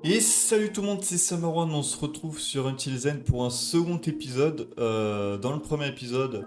Et salut tout le monde, c'est Summer One, on se retrouve sur Until Zen pour un second épisode. Dans le premier épisode,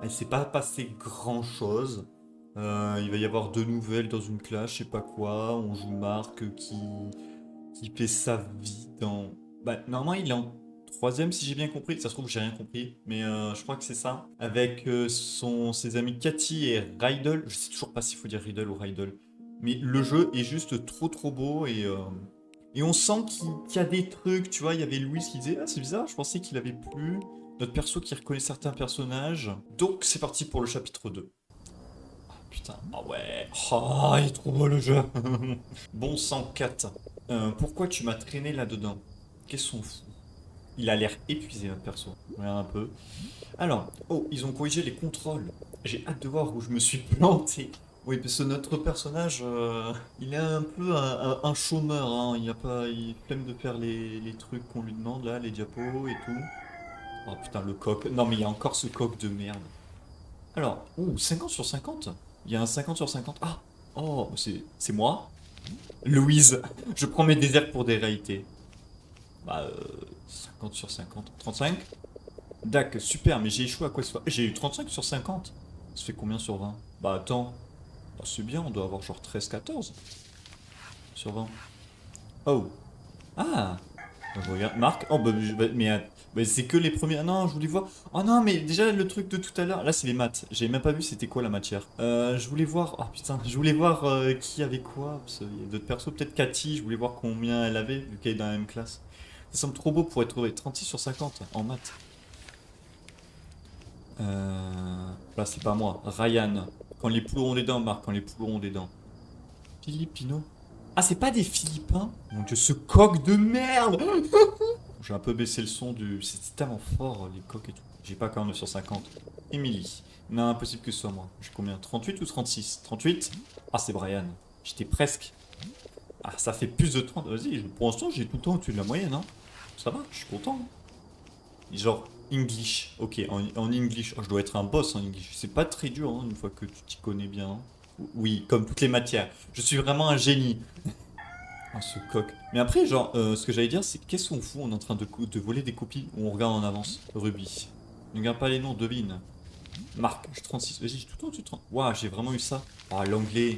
il s'est pas passé grand chose. Il va y avoir deux nouvelles dans une classe, je sais pas quoi. On joue Marc qui fait sa vie dans. Bah, normalement, il est en troisième si j'ai bien compris. Ça se trouve, j'ai rien compris, mais je crois que c'est ça. Avec ses amis Cathy et Rydell. Je sais toujours pas s'il faut dire Riddle ou Rydell. Mais le jeu est juste trop beau et on sent qu'il y a des trucs, tu vois, il y avait Louise qui disait «Ah, c'est bizarre, je pensais qu'il avait plus notre perso qui reconnaît certains personnages». Donc c'est parti pour le chapitre 2. Ah putain, ah ouais, ah il est trop beau le jeu. Bon sang 4, pourquoi tu m'as traîné là-dedans? Qu'est-ce qu'on fout? Il a l'air épuisé notre perso, regarde un peu. Alors, oh, ils ont corrigé les contrôles. J'ai hâte de voir où je me suis planté. Oui, parce que notre personnage, il est un peu un chômeur, hein. Il a pas, il flemme de faire les trucs qu'on lui demande là, les diapos et tout. Oh putain, le coq. Non, mais il y a encore ce coq de merde. Alors, ouh, 50 sur 50. Il y a un 50 sur 50. Ah, oh, c'est moi. Louise, je prends mes déserts pour des réalités. Bah, 50 sur 50. 35. Dac, super, mais j'ai échoué à quoi ce soit. J'ai eu 35 sur 50. Ça fait combien sur 20? Bah attends, bah, c'est bien, on doit avoir genre 13-14 sur 20. Oh, ah, bah, je regarde, Marc, oh mais c'est que les premiers. Ah non, je voulais voir. Oh non, mais déjà le truc de tout à l'heure, là c'est les maths. J'ai même pas vu c'était quoi la matière. Je voulais voir, oh putain, je voulais voir qui avait quoi. Parce qu'il y a d'autres persos, peut-être Cathy, je voulais voir combien elle avait, vu qu'elle est dans la même classe. Ça semble trop beau pour être trouvé. 36 sur 50 en maths. Là, c'est pas moi. Ryan. Quand les poules auront des dents, Marc. Quand les poules auront des dents. Filipino. Ah, c'est pas des Philippins? Mon dieu, ce coq de merde! J'ai un peu baissé le son du. C'est tellement fort, les coqs et tout. J'ai pas 49 sur 50. Emily. Non, impossible que ce soit moi. J'ai combien? 38 ou 36? 38? Ah, c'est Brian. J'étais presque. Ah, ça fait plus de 30. Vas-y, pour l'instant, j'ai tout le temps au-dessus de la moyenne, hein. Ça va, je suis content, hein. Genre English. Ok, en English. Oh, je dois être un boss en English. C'est pas très dur hein, une fois que tu t'y connais bien, hein. Oui, comme toutes les matières. Je suis vraiment un génie. Oh, ce coq. Mais après, genre, ce que j'allais dire, c'est qu'est-ce qu'on fout? On est en train de voler des copies ou on regarde en avance? Ruby. Ne regarde pas les noms, devine. Marc, j'ai 36. Vas-y, j'ai tout le temps, tu 30. Waouh, j'ai vraiment eu ça. Ah, l'anglais.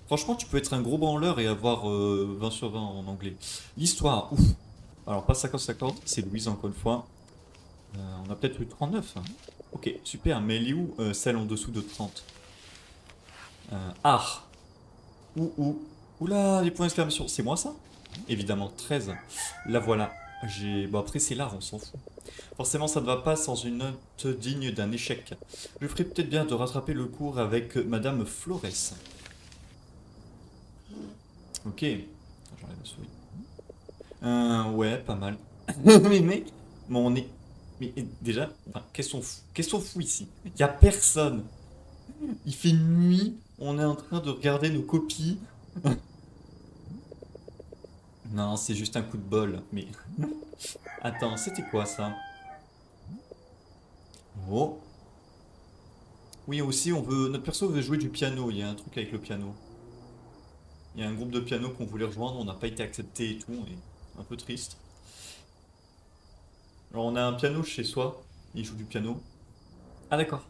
Franchement, tu peux être un gros branleur et avoir 20 sur 20 en anglais. L'histoire, ouf. Alors, pas 50-50, c'est Louise encore une fois. On a peut-être eu 39, hein. Ok, super, mais elle est où celle en dessous de 30? Ah. Ouh. Oula, les points d'exclamation. C'est moi ça? Évidemment, 13. La voilà. Bon, après, c'est l'art, on s'en fout. Forcément, ça ne va pas sans une note digne d'un échec. Je ferais peut-être bien de rattraper le cours avec Madame Flores. Ok. J'enlève la souris. Ouais, pas mal. Mais mec, bon, on est. Mais déjà, enfin, qu'est-ce qu'on fout ici? Y a personne. Il fait nuit, on est en train de regarder nos copies. Non, c'est juste un coup de bol. Mais attends, c'était quoi ça? Oh. Oui, aussi, notre perso veut jouer du piano. Il y a un truc avec le piano. Il y a un groupe de piano qu'on voulait rejoindre, on n'a pas été accepté et tout. On est un peu triste. Alors, on a un piano chez soi. Il joue du piano. Ah, d'accord.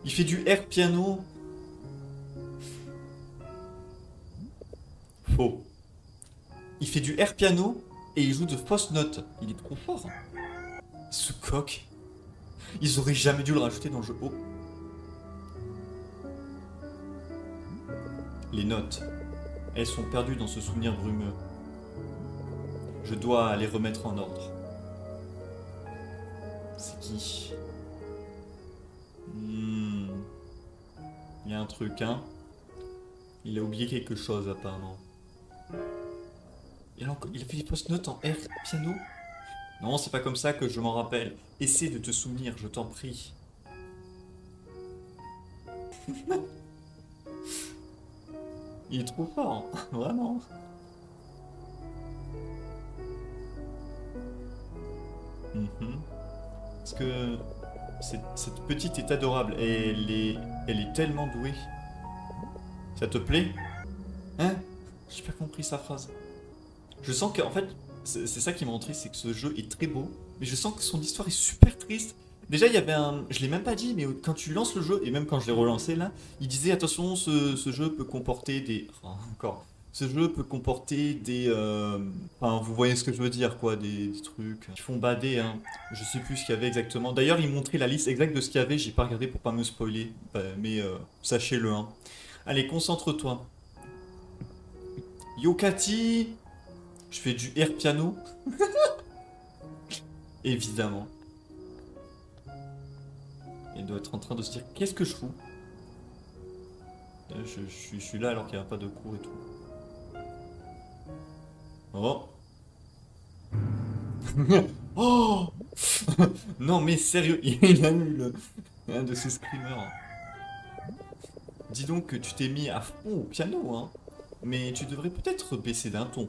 Il fait du air piano. Faux. Il fait du air piano et il joue de fausses notes. Il est trop fort. Ce coq. Ils auraient jamais dû le rajouter dans le jeu. Oh, les notes. Elles sont perdues dans ce souvenir brumeux. Je dois les remettre en ordre. C'est qui? Hmm, il y a un truc, hein? Il a oublié quelque chose, apparemment. Il a fait des post-notes en R piano? Non, c'est pas comme ça que je m'en rappelle. Essaie de te souvenir, je t'en prie. Il est trop fort, hein. Vraiment. Mhm. Parce que cette petite est adorable et elle est tellement douée. Ça te plaît? Hein? J'ai pas compris sa phrase. Je sens qu'en fait, c'est ça qui me rend triste, c'est que ce jeu est très beau, mais je sens que son histoire est super triste. Déjà, il y avait un. Je l'ai même pas dit, mais quand tu lances le jeu, et même quand je l'ai relancé là, il disait attention, ce jeu peut comporter des. Oh, encore. Ce jeu peut comporter des. Enfin, vous voyez ce que je veux dire, quoi, des trucs qui font bader, hein. Je sais plus ce qu'il y avait exactement. D'ailleurs, il montrait la liste exacte de ce qu'il y avait, j'ai pas regardé pour pas me spoiler, mais sachez-le, hein. Allez, concentre-toi. Yokati! Je fais du air piano, évidemment. Il doit être en train de se dire qu'est-ce que je fous? Je suis là alors qu'il n'y a pas de cours et tout. Oh! Oh! Non mais sérieux, il annule un de ces screamers. Dis donc que tu t'es mis à fond au piano, hein. Mais tu devrais peut-être baisser d'un ton.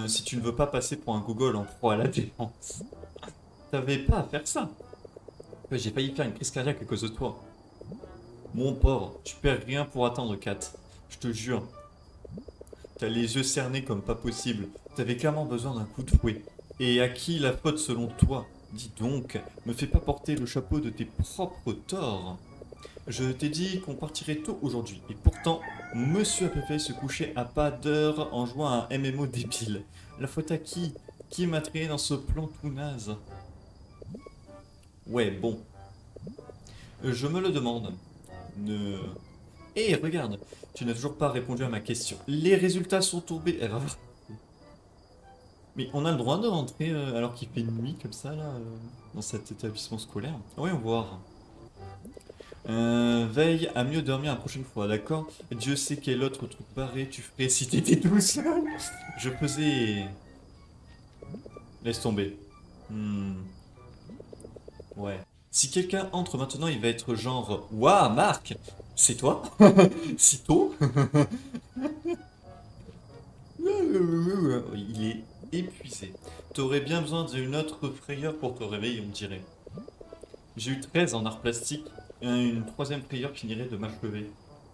Si tu ne veux pas passer pour un gogol en proie à la défense. T'avais pas à faire ça. Ouais, j'ai failli faire une crise cardiaque à cause de toi. Mon pauvre, tu perds rien pour attendre, Kat. Je te jure. T'as les yeux cernés comme pas possible. T'avais clairement besoin d'un coup de fouet. Et à qui la faute selon toi? Dis donc, me fais pas porter le chapeau de tes propres torts. Je t'ai dit qu'on partirait tôt aujourd'hui. Et pourtant, monsieur a préféré se coucher à pas d'heure en jouant à un MMO débile. La faute à qui? Qui m'a traîné dans ce plan tout naze? Ouais, bon. Je me le demande. Ne... Eh, regarde, tu n'as toujours pas répondu à ma question. Les résultats sont tombés. Elle va voir. Mais on a le droit de rentrer alors qu'il fait nuit comme ça là dans cet établissement scolaire. Ah oui, on va voir. Veille à mieux dormir la prochaine fois, d'accord? Dieu sait quel autre truc barré tu ferais si t'étais tout seul. Je faisais. Laisse tomber. Hmm, ouais. Si quelqu'un entre maintenant, il va être genre waouh, Marc, c'est toi? Si tôt? Il est épuisé. T'aurais bien besoin d'une autre frayeur pour te réveiller, on dirait. J'ai eu 13 en art plastique, et une troisième frayeur finirait de m'achever.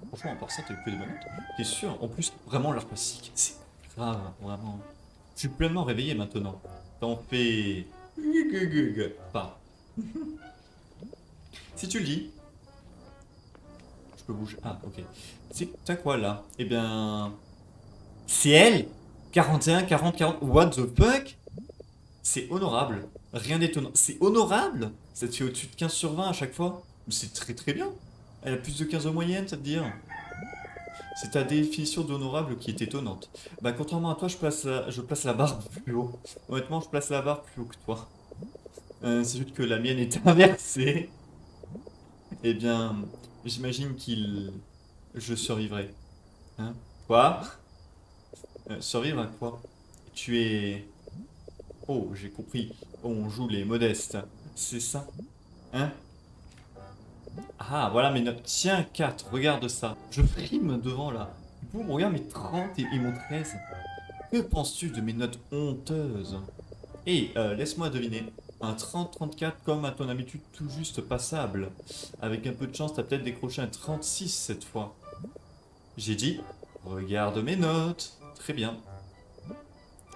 Franchement, à part ça, t'as eu que des bonnes notes. T'es sûr? En plus, vraiment, l'art plastique, c'est grave, vraiment. Je suis pleinement réveillé maintenant. T'en fais... Pas. Si tu le dis, je peux bouger. Ah, ok. T'as quoi là? Eh bien... C'est elle? 41, 40, 40... What the fuck? C'est honorable. Rien d'étonnant. C'est honorable? Ça te fait au-dessus de 15 sur 20 à chaque fois? C'est très très bien. Elle a plus de 15 en moyenne, ça te dire? C'est ta définition d'honorable qui est étonnante. Bah, contrairement à toi, je place la barre plus haut. Honnêtement, je place la barre plus haut que toi. C'est juste que la mienne est inversée. Eh bien, j'imagine qu'il... Je survivrai. Hein? Quoi? Survivre à quoi? Tu es... Oh, j'ai compris. Oh, on joue les modestes. C'est ça? Hein? Ah, voilà mes notes. Tiens, 4, regarde ça. Je frime devant là. Boum, regarde mes 30 et mon 13. Que penses-tu de mes notes honteuses? Et laisse-moi deviner. Un 30-34 comme à ton habitude tout juste passable. Avec un peu de chance, t'as peut-être décroché un 36 cette fois. J'ai dit, regarde mes notes. Très bien.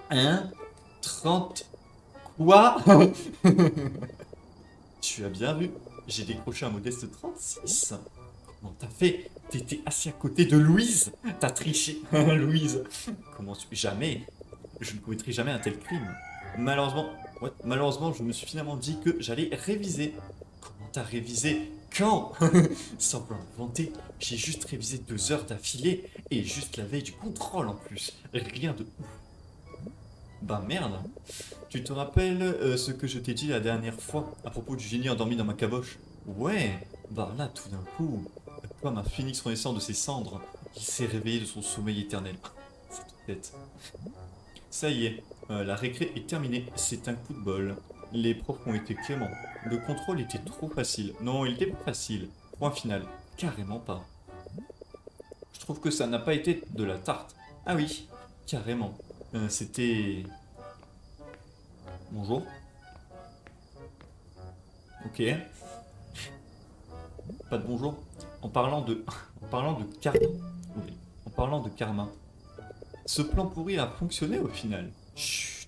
Un 30... Quoi? Tu as bien vu, j'ai décroché un modeste 36. Comment t'as fait? T'étais assis à côté de Louise. T'as triché, Louise. Comment tu... Jamais. Je ne commettrai jamais un tel crime. Malheureusement, ouais, malheureusement, je me suis finalement dit que j'allais réviser. Comment t'as révisé? Quand? Sans vouloir me vanter, j'ai juste révisé 2 heures d'affilée et juste la veille du contrôle en plus. Rien de ouf. Bah merde. Tu te rappelles ce que je t'ai dit la dernière fois à propos du génie endormi dans ma caboche? Ouais, bah là tout d'un coup, comme un phénix renaissant de ses cendres, il s'est réveillé de son sommeil éternel. Cette tête. Ça y est, la récré est terminée, c'est un coup de bol. Les profs ont été cléments. Le contrôle était trop facile. Non, il était pas facile. Point final. Carrément pas. Je trouve que ça n'a pas été de la tarte. Ah oui, carrément. C'était... Bonjour. Ok. Pas de bonjour. En parlant de... En parlant de karma. Oui. En parlant de karma. Ce plan pourri a fonctionné au final. Chut,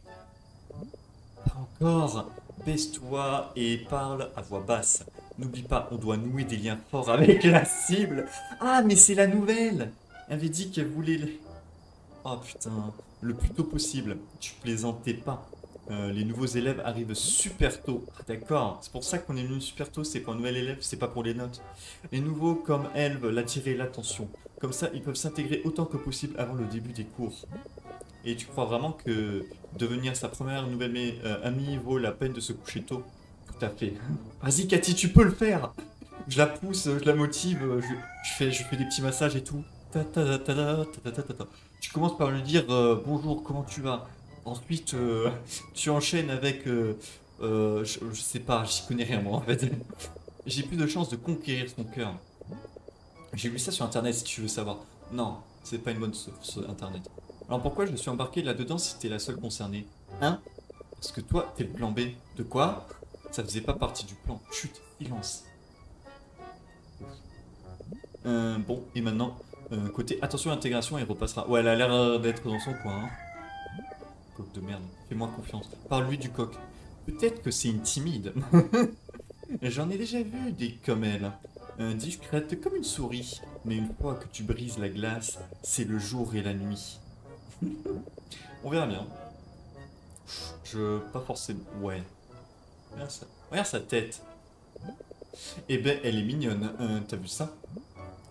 pas encore. Baisse-toi et parle à voix basse. N'oublie pas, on doit nouer des liens forts avec la cible. Ah, mais c'est la nouvelle. Elle avait dit qu'elle voulait... Oh putain, le plus tôt possible. Tu plaisantais pas. Les nouveaux élèves arrivent super tôt. Ah, d'accord, c'est pour ça qu'on est venu super tôt, c'est pour un nouvel élève, c'est pas pour les notes. Les nouveaux, comme elle, veulent attirer l'attention. Comme ça, ils peuvent s'intégrer autant que possible avant le début des cours. Et tu crois vraiment que devenir sa première nouvelle amie vaut la peine de se coucher tôt? Tout à fait. Vas-y, Cathy, tu peux le faire. Je la pousse, je la motive, je fais des petits massages et tout. Ta ta ta ta ta ta ta ta ta. Tu commences par lui dire bonjour, comment tu vas? Ensuite, tu enchaînes avec je sais pas, j'y connais rien moi en fait. J'ai plus de chances de conquérir son cœur. J'ai lu ça sur internet si tu veux savoir. Non, c'est pas une bonne source internet. Alors pourquoi je me suis embarqué là-dedans si t'es la seule concernée? Hein? Parce que toi, t'es le plan B. De quoi? Ça faisait pas partie du plan. Chut, silence. Bon, et maintenant, côté attention à l'intégration, il repassera. Ouais, elle a l'air d'être dans son coin. Hein. Coq de merde, fais-moi confiance. Parle-lui du coq. Peut-être que c'est une timide. J'en ai déjà vu des comme elle. Discrète comme une souris. Mais une fois que tu brises la glace, c'est le jour et la nuit. On verra bien. Pas forcément. Ouais. Regarde sa tête. Eh ben, elle est mignonne. T'as vu ça?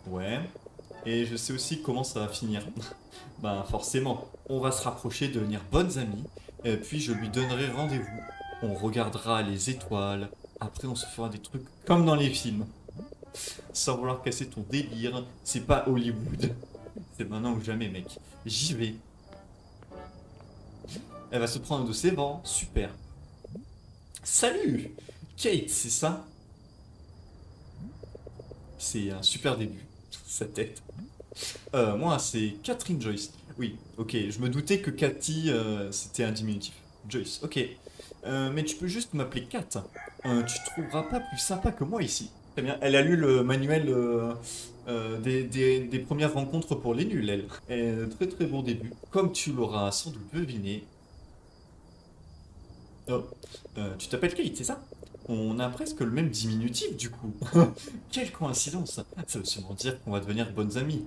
Ouais. Et je sais aussi comment ça va finir. Ben, forcément. On va se rapprocher, devenir bonnes amies. Et puis, je lui donnerai rendez-vous. On regardera les étoiles. Après, on se fera des trucs comme dans les films. Sans vouloir casser ton délire, c'est pas Hollywood. C'est maintenant ou jamais, mec. J'y vais. Elle va se prendre de ses vents. Super. Salut! Kate, c'est ça? C'est un super début. Sa tête. Moi, c'est Catherine Joyce. Oui, ok, je me doutais que Cathy, c'était un diminutif. Joyce, ok. Mais tu peux juste m'appeler Kat. Tu trouveras pas plus sympa que moi ici. Très bien, elle a lu le manuel des premières rencontres pour les nuls, elle. Très très bon début. Comme tu l'auras sans doute deviné. Oh, tu t'appelles Kate, c'est ça? On a presque le même diminutif du coup. Quelle coïncidence! Ça veut sûrement dire qu'on va devenir bonnes amies.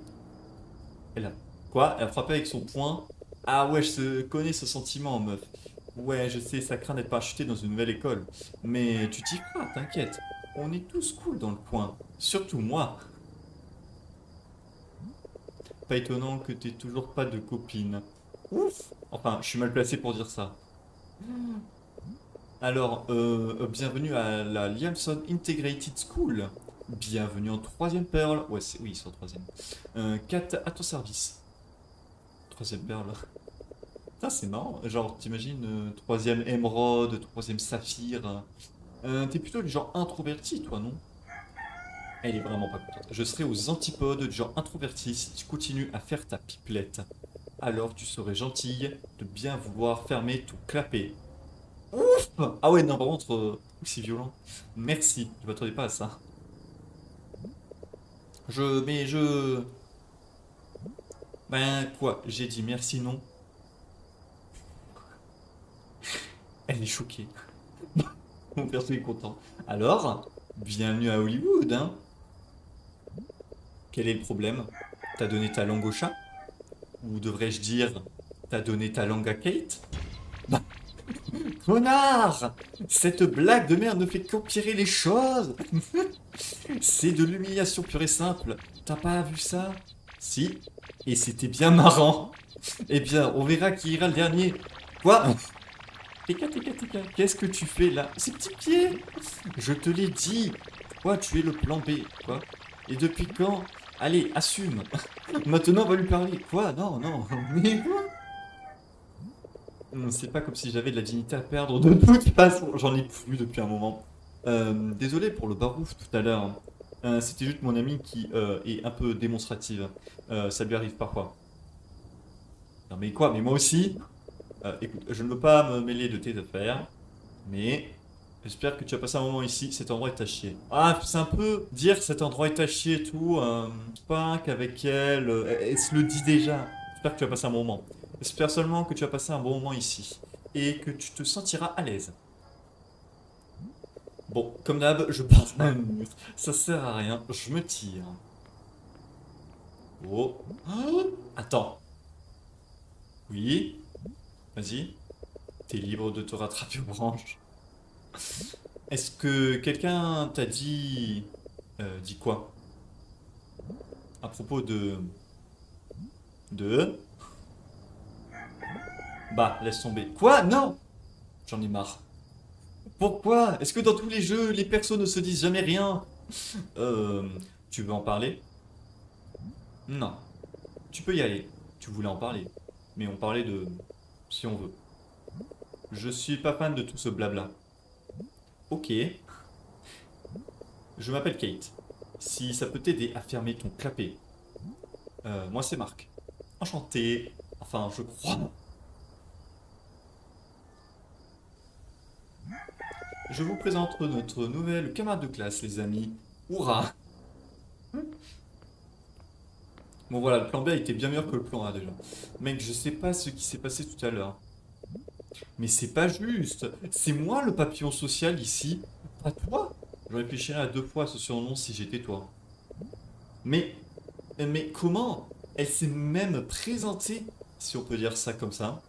Elle a... Quoi? Elle a frappé avec son poing? Ah ouais, connais ce sentiment, meuf. Ouais, je sais, ça craint d'être parachuté dans une nouvelle école. Mais tu t'y feras, t'inquiète. On est tous cool dans le coin. Surtout moi. Pas étonnant que t'aies toujours pas de copine. Ouf! Enfin, je suis mal placé pour dire ça. Alors, bienvenue à la Liamson Integrated School. Bienvenue en troisième perle. Ouais, oui, ils sont en troisième. Kat, à ton service. Troisième perle. Ça, c'est marrant. Genre, t'imagines, troisième émeraude, troisième saphir. T'es plutôt du genre introverti, toi, non? Elle est vraiment pas contente. Je serai aux antipodes du genre introverti si tu continues à faire ta pipelette. Alors tu serais gentille de bien vouloir fermer ton clapet. Ouf! Ah ouais, non, par contre, c'est violent. Merci, je m'attendais pas à ça. Mais je... Ben quoi, j'ai dit merci, non? Elle est choquée. Mon perso est content. Alors, bienvenue à Hollywood, hein? Quel est le problème? T'as donné ta langue au chat? Ou devrais-je dire, t'as donné ta langue à Kate? Bah, connard! Cette blague de merde ne fait qu'empirer les choses! C'est de l'humiliation pure et simple. T'as pas vu ça? Si. Et c'était bien marrant. Eh bien, on verra qui ira le dernier. Quoi? Tika, qu'est-ce que tu fais là? Ces petits pieds! Je te l'ai dit! Toi, tu es le plan B, quoi? Et depuis quand? Allez, assume! Maintenant, on va lui parler. Quoi? Non, non, mais quoi? C'est pas comme si j'avais de la dignité à perdre. De toute façon, j'en ai plus depuis un moment. Désolé pour le barouf tout à l'heure. C'était juste mon ami qui est un peu démonstrative. Ça lui arrive parfois. Non mais quoi? Mais moi aussi? Écoute, je ne veux pas me mêler de tes affaires, mais j'espère que tu as passé un moment ici. Cet endroit est à chier. Ah, c'est un peu dire cet endroit est à chier et tout. Pas qu'avec elle, elle se le dit déjà. j'espère que tu vas passer un bon moment. J'espère seulement que tu vas passer un bon moment ici. Et que tu te sentiras à l'aise. Bon, comme d'hab, je parle à un mur. Ça sert à rien, je me tire. Oh. Attends. Oui. Vas-y. T'es libre de te rattraper aux branches. Est-ce que quelqu'un t'a dit... dit quoi? À propos de... De... Bah, laisse tomber. Quoi? Non! J'en ai marre. Pourquoi? Est-ce que dans tous les jeux, les persos ne se disent jamais rien? Euh... Tu veux en parler? Non. Tu peux y aller. Tu voulais en parler. Mais on parlait de... Si on veut. Je suis pas fan de tout ce blabla. Ok. Je m'appelle Kate. Si ça peut t'aider à fermer ton clapet. Moi c'est Marc. Enchanté. Enfin, je crois. Je vous présente notre nouvelle camarade de classe, les amis. Hurrah! Bon voilà, le plan B a été bien meilleur que le plan A déjà. Mec, je sais pas ce qui s'est passé tout à l'heure. Mais c'est pas juste. C'est moi le papillon social ici, pas toi. Je réfléchirais à deux fois à ce surnom si j'étais toi. Mais, mais comment? Elle s'est même présentée, si on peut dire ça comme ça.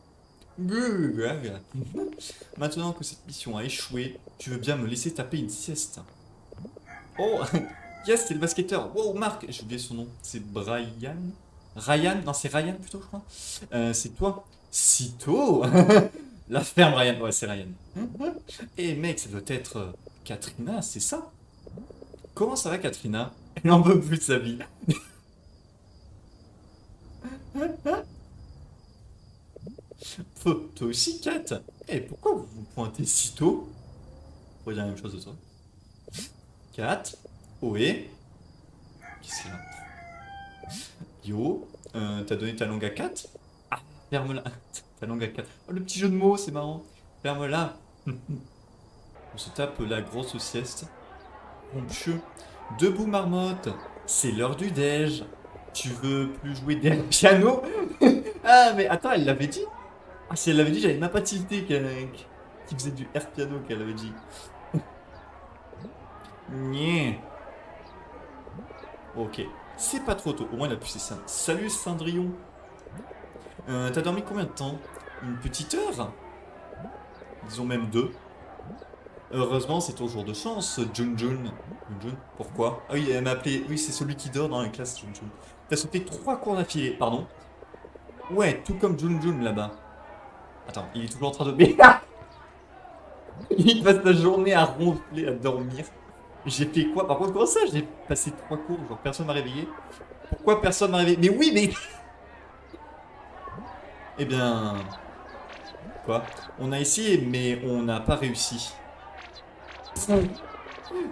Maintenant que cette mission a échoué, tu veux bien me laisser taper une sieste. Oh, yes, c'est le basketteur. Wow, Marc, j'ai oublié son nom. C'est Brian? Ryan? Non, c'est Ryan plutôt, je crois. C'est toi. Sitôt? La ferme Ryan. Ouais, c'est Ryan. Eh mec, ça doit être Katrina, c'est ça? Comment ça va, Katrina? Elle en veut plus de sa vie. Toi aussi, Kat? Eh, pourquoi vous vous pointez si tôt? On pourrait dire la même chose de toi. Kat? Ohé? Qu'est-ce qu'il y a? Yo? T'as donné ta langue à Kat? Ah, ferme-la. Ta langue à Kat. Oh, le petit jeu de mots, c'est marrant. Ferme-la. On se tape la grosse sieste. Mon Dieu. Debout, marmotte. C'est l'heure du déj. Tu veux plus jouer des piano? Ah, mais attends, elle l'avait dit? Ah, si elle l'avait dit, j'avais même pas tilté qu'il faisait du air piano qu'elle avait dit. Nyeh. Ok. C'est pas trop tôt. Au moins, il a pu ça. Salut, Cendrillon. T'as dormi combien de temps? Une petite heure? Disons même deux. Heureusement, c'est ton jour de chance, Junjun. Junjun, pourquoi? Ah oui, elle m'a appelé. Oui, c'est celui qui dort dans la classe, Junjun. T'as sauté 3 cours d'affilée, pardon. Ouais, tout comme Junjun là-bas. Attends, il est toujours en train de... Il passe la journée à ronfler, à dormir. J'ai fait quoi? Par contre, comment ça? J'ai passé 3 cours, genre personne m'a réveillé. Pourquoi personne m'a réveillé? Mais oui, mais... Eh bien... Quoi? On a essayé, mais on n'a pas réussi.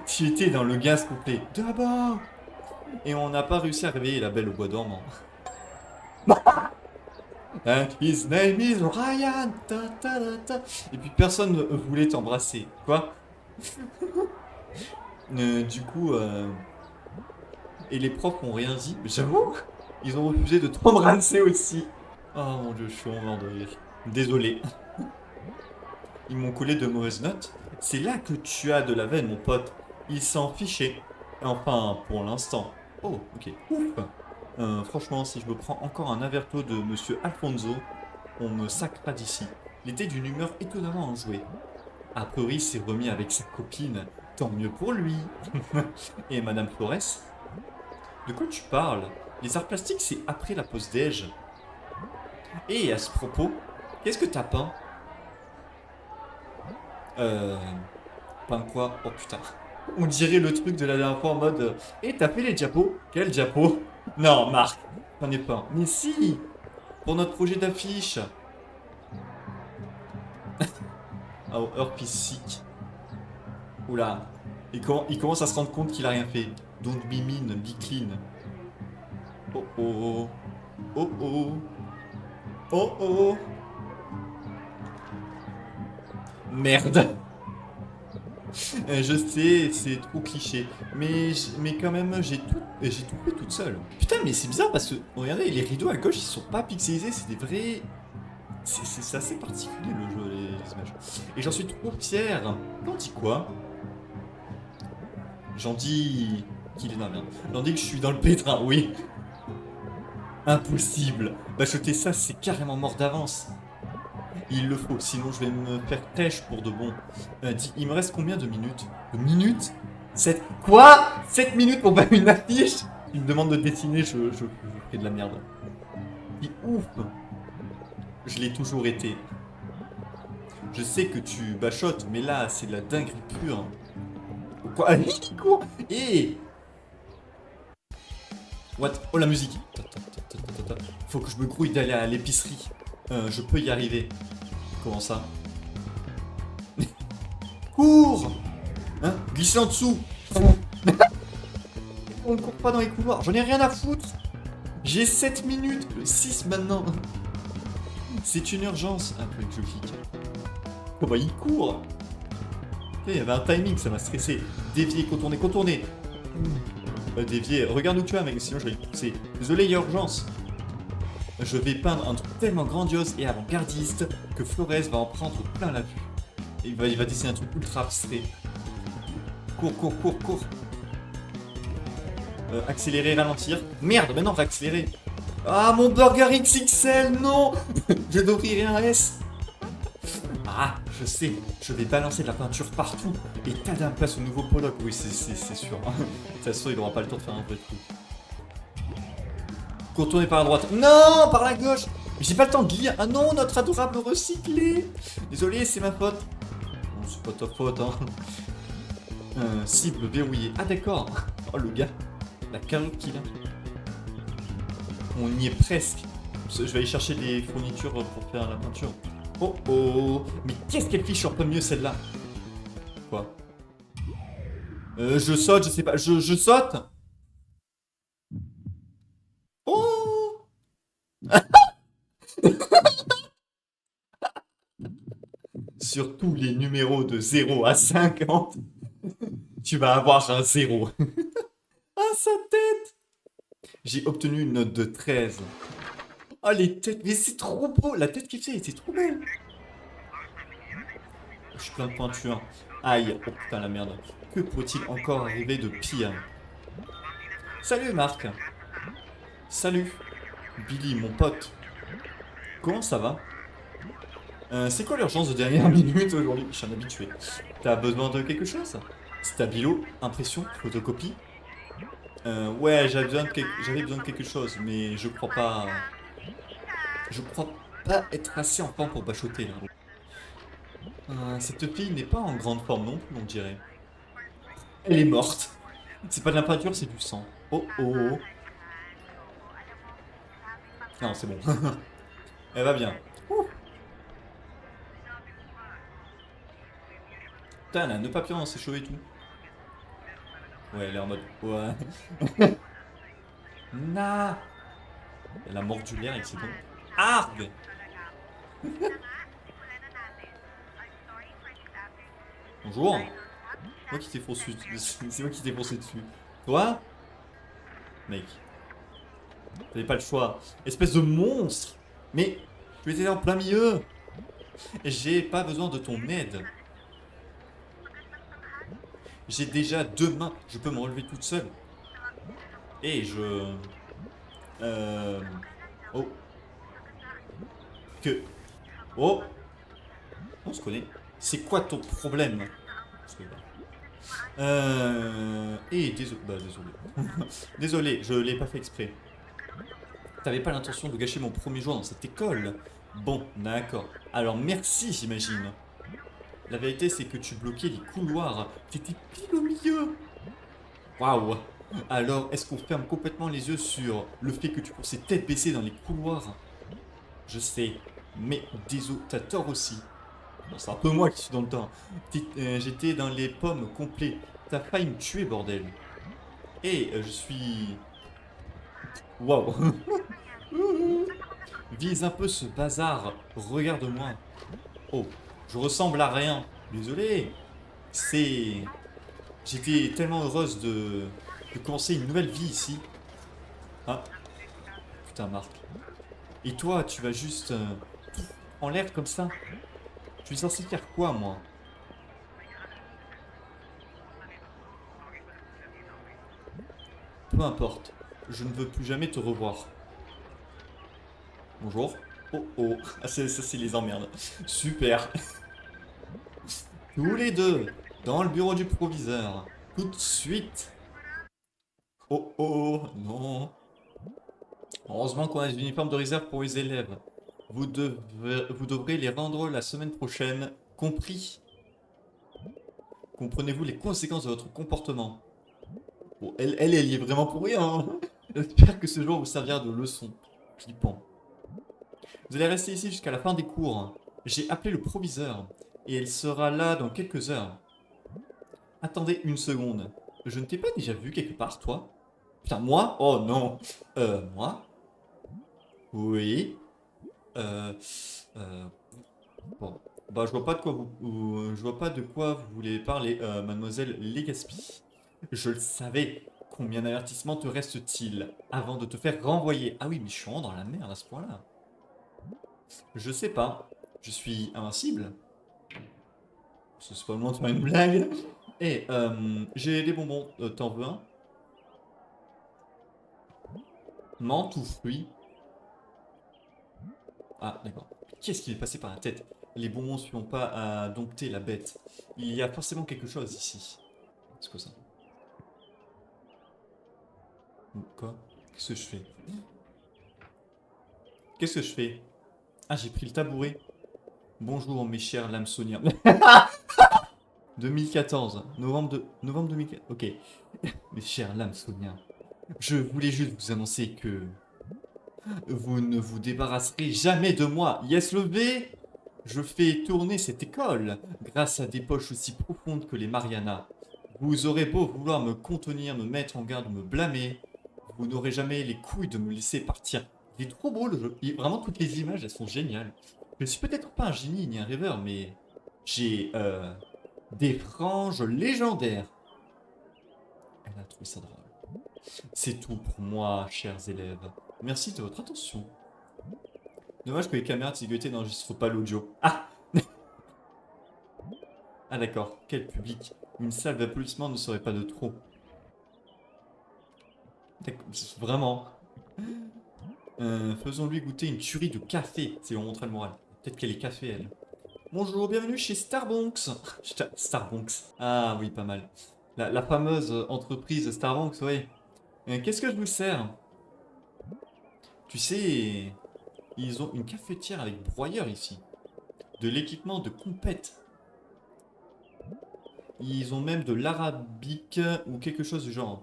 Tu étais dans le gaz complet. D'abord! Et on n'a pas réussi à réveiller la belle au bois dormant. And his name is Ryan. Ta, ta, ta, ta. Et puis personne ne voulait t'embrasser. Quoi? Du coup, et les profs ont rien dit. Mais j'avoue, ils ont refusé de t'embrasser aussi. Oh mon dieu, je suis en mort de rire. Désolé. Ils m'ont collé de mauvaises notes. C'est là que tu as de la veine, mon pote. Ils s'en fichaient. Enfin, pour l'instant. Oh, ok. Ouf. Franchement, si je me prends encore un averto de Monsieur Alfonso, on me sacra d'ici. Il était d'une humeur étonnamment enjouée. A priori, il s'est remis avec sa copine. Tant mieux pour lui. Et Madame Flores? De quoi tu parles? Les arts plastiques, c'est après la pause déj. Et à ce propos, qu'est-ce que t'as peint? Euh... Peint quoi? Oh putain. On dirait le truc de la dernière fois en mode... Eh, t'as fait les diapos? Quel diapo? Non, Marc, j'en ai pas. Mais si! Pour notre projet d'affiche. Oh, heure physique. Oula. Il commence à se rendre compte qu'il a rien fait. Don't be mean, be clean. Oh oh. Oh oh. Oh oh. Merde. Je sais, c'est trop cliché. Mais quand même, j'ai tout fait toute seule. Putain, mais c'est bizarre parce que, regardez, les rideaux à gauche, ils sont pas pixelisés, c'est des vrais... C'est assez particulier le jeu, les images. Et j'en suis trop fier. J'en dis quoi? J'en dis... qu'il est dans la merde. J'en dis que je suis dans le pétrin, oui. Impossible. Bachoter ça, c'est carrément mort d'avance. Il le faut, sinon je vais me faire têche pour de bon. Il me reste combien de minutes? De minutes? 7... Quoi? 7 minutes pour faire une affiche? Il me demande de dessiner, je fais de la merde. C'est ouf. Je l'ai toujours été. Je sais que tu bachotes, mais là, c'est de la dinguerie pure. Quoi? Allez, il court. Et... What? Oh, la musique. Faut que je me grouille d'aller à l'épicerie. Je peux y arriver. Comment ça? Cours! Hein? Glissez en dessous. On ne court pas dans les couloirs. J'en ai rien à foutre. J'ai 7 minutes. 6 maintenant. C'est une urgence. Un peu que je clique. Oh bah il court. Il y avait un timing, ça m'a stressé. Dévier, contourner, contourner. Dévier, regarde où tu es mec, sinon je vais le pousser. Désolé, il y a urgence. Je vais peindre un truc tellement grandiose et avant-gardiste que Flores va en prendre plein la vue. Il va dessiner un truc ultra abstrait. Cours, cours, cours, cours. Accélérer, ralentir. Merde, maintenant on va accélérer. Ah, mon burger XXL, non. Je dois ouvrir un S. Ah, je sais, je vais balancer de la peinture partout et Tadam place au nouveau Pollock. Oui, c'est sûr. De toute façon, il n'aura pas le temps de faire un vrai trou. Contourner par la droite. Non, par la gauche. J'ai pas le temps de lire. Ah non, notre adorable recyclé. Désolé, c'est ma faute. Non, c'est pas ta faute, hein. Cible verrouillée. Ah d'accord. Oh, le gars. La carotte qu'il a. On y est presque. Je vais aller chercher des fournitures pour faire la peinture. Oh oh. Mais qu'est-ce qu'elle fiche sur pas mieux celle-là? Quoi? Je saute, je sais pas. Je saute. Oh. Sur tous les numéros de 0 à 50, tu vas avoir un 0. Ah, sa tête! J'ai obtenu une note de 13. Oh, les têtes, mais c'est trop beau! La tête qu'il fait, c'est trop belle! Je suis plein de peinture. Aïe, oh putain, la merde. Que pourrait-il encore arriver de pire? Salut, Marc! Salut! Billy, mon pote. Comment ça va? C'est quoi l'urgence de dernière minute aujourd'hui? Je suis un habitué. T'as besoin de quelque chose? Stabilo, impression, photocopie? Ouais, j'avais besoin de quelque chose, mais je crois pas... Je crois pas être assez en forme pour bachoter, là. Cette fille n'est pas en grande forme non plus, on dirait. Elle est morte. C'est pas de la peinture, c'est du sang. Oh oh. Non, c'est bon. Elle va bien. Ouh. Putain, elle a 2 papillons dans ses cheveux et tout. Ouais, elle est en mode... Ouais. Na. Elle a mordu l'air avec ses dents. Arg. Bonjour. Moi qui t'ai foncé dessus. C'est moi qui t'ai foncé dessus. Toi? Mec. T'avais pas le choix. Espèce de monstre. Mais tu étais en plein milieu. J'ai pas besoin de ton aide. J'ai déjà 2 mains. Je peux me relever toute seule. Et je... Oh. Que... Oh. On se connaît. C'est quoi ton problème? Et désolé. Bah, désolé. Désolé, je l'ai pas fait exprès. T'avais pas l'intention de gâcher mon premier jour dans cette école. Bon, d'accord. Alors merci, j'imagine. La vérité, c'est que tu bloquais les couloirs. T'étais pile au milieu. Waouh. Alors, est-ce qu'on ferme complètement les yeux sur le fait que tu coursais tête baissée dans les couloirs? Je sais, mais désolé, t'as tort aussi. Bon, c'est un peu moi qui suis dans le temps. J'étais dans les pommes complets. T'as failli me tuer, bordel. Et je suis... Waouh. Vise un peu ce bazar. Regarde-moi. Oh, je ressemble à rien. Désolé. C'est... J'étais tellement heureuse de commencer une nouvelle vie ici. Ah, putain, Marc. Et toi, tu vas juste en l'air comme ça? Je suis censé faire quoi, moi? Peu importe. Je ne veux plus jamais te revoir. Bonjour. Oh oh. Ah, ça, c'est les emmerdes. Super. Tous les deux, dans le bureau du proviseur. Tout de suite. Oh oh, non. Heureusement qu'on a des uniformes de réserve pour les élèves. Vous devrez les rendre la semaine prochaine. Compris? Comprenez-vous les conséquences de votre comportement? Bon, elle y est vraiment pour rien, hein. J'espère que ce jour vous servira de leçon. Flippant. Vous allez rester ici jusqu'à la fin des cours. J'ai appelé le proviseur et elle sera là dans quelques heures. Attendez une seconde. Je ne t'ai pas déjà vu quelque part, toi? Putain, moi? Oh non. Moi? Oui. Euh, euh, bon. Bah, je vois pas de quoi je vois pas de quoi vous voulez parler, mademoiselle Legaspi. Je le savais. Combien d'avertissements te reste-t-il avant de te faire renvoyer? Ah oui, mais je suis vraiment dans la merde à ce point-là. Je sais pas. Je suis invincible. C'est pas le moment de faire une blague. Eh, j'ai des bonbons. T'en veux un? Menthe ou fruits? Ah, d'accord. Qu'est-ce qui est passé par la tête? Les bonbons ne suffiront pas à dompter la bête. Il y a forcément quelque chose ici. C'est quoi ça? Quoi? Qu'est-ce que je fais? Qu'est-ce que je fais? Ah, j'ai pris le tabouret. Bonjour, mes chers Lamsoniens. 2014. Novembre 2014. Ok. Mes chers Lamsoniens. Je voulais juste vous annoncer que vous ne vous débarrasserez jamais de moi. Yes, le V. Je fais tourner cette école grâce à des poches aussi profondes que les Marianas. Vous aurez beau vouloir me contenir, me mettre en garde, me blâmer, vous n'aurez jamais les couilles de me laisser partir. Il est trop beau le jeu. Vraiment, toutes les images, elles sont géniales. Je suis peut-être pas un génie ni un rêveur, mais j'ai des franges légendaires. Elle a trouvé ça drôle. C'est tout pour moi, chers élèves. Merci de votre attention. Dommage que les caméras de sécurité n'enregistrent pas l'audio. Ah! Ah d'accord, quel public. Une salle d'applaudissements ne serait pas de trop. Vraiment. Faisons-lui goûter une tuerie de café. C'est on montrer le moral. Peut-être qu'elle est café, elle. Bonjour, bienvenue chez Starbucks. Starbucks. Ah oui, pas mal. La fameuse entreprise Starbucks, oui. Qu'est-ce que je vous sers? Tu sais, ils ont une cafetière avec broyeur ici. De l'équipement de compète. Ils ont même de l'arabique ou quelque chose du genre.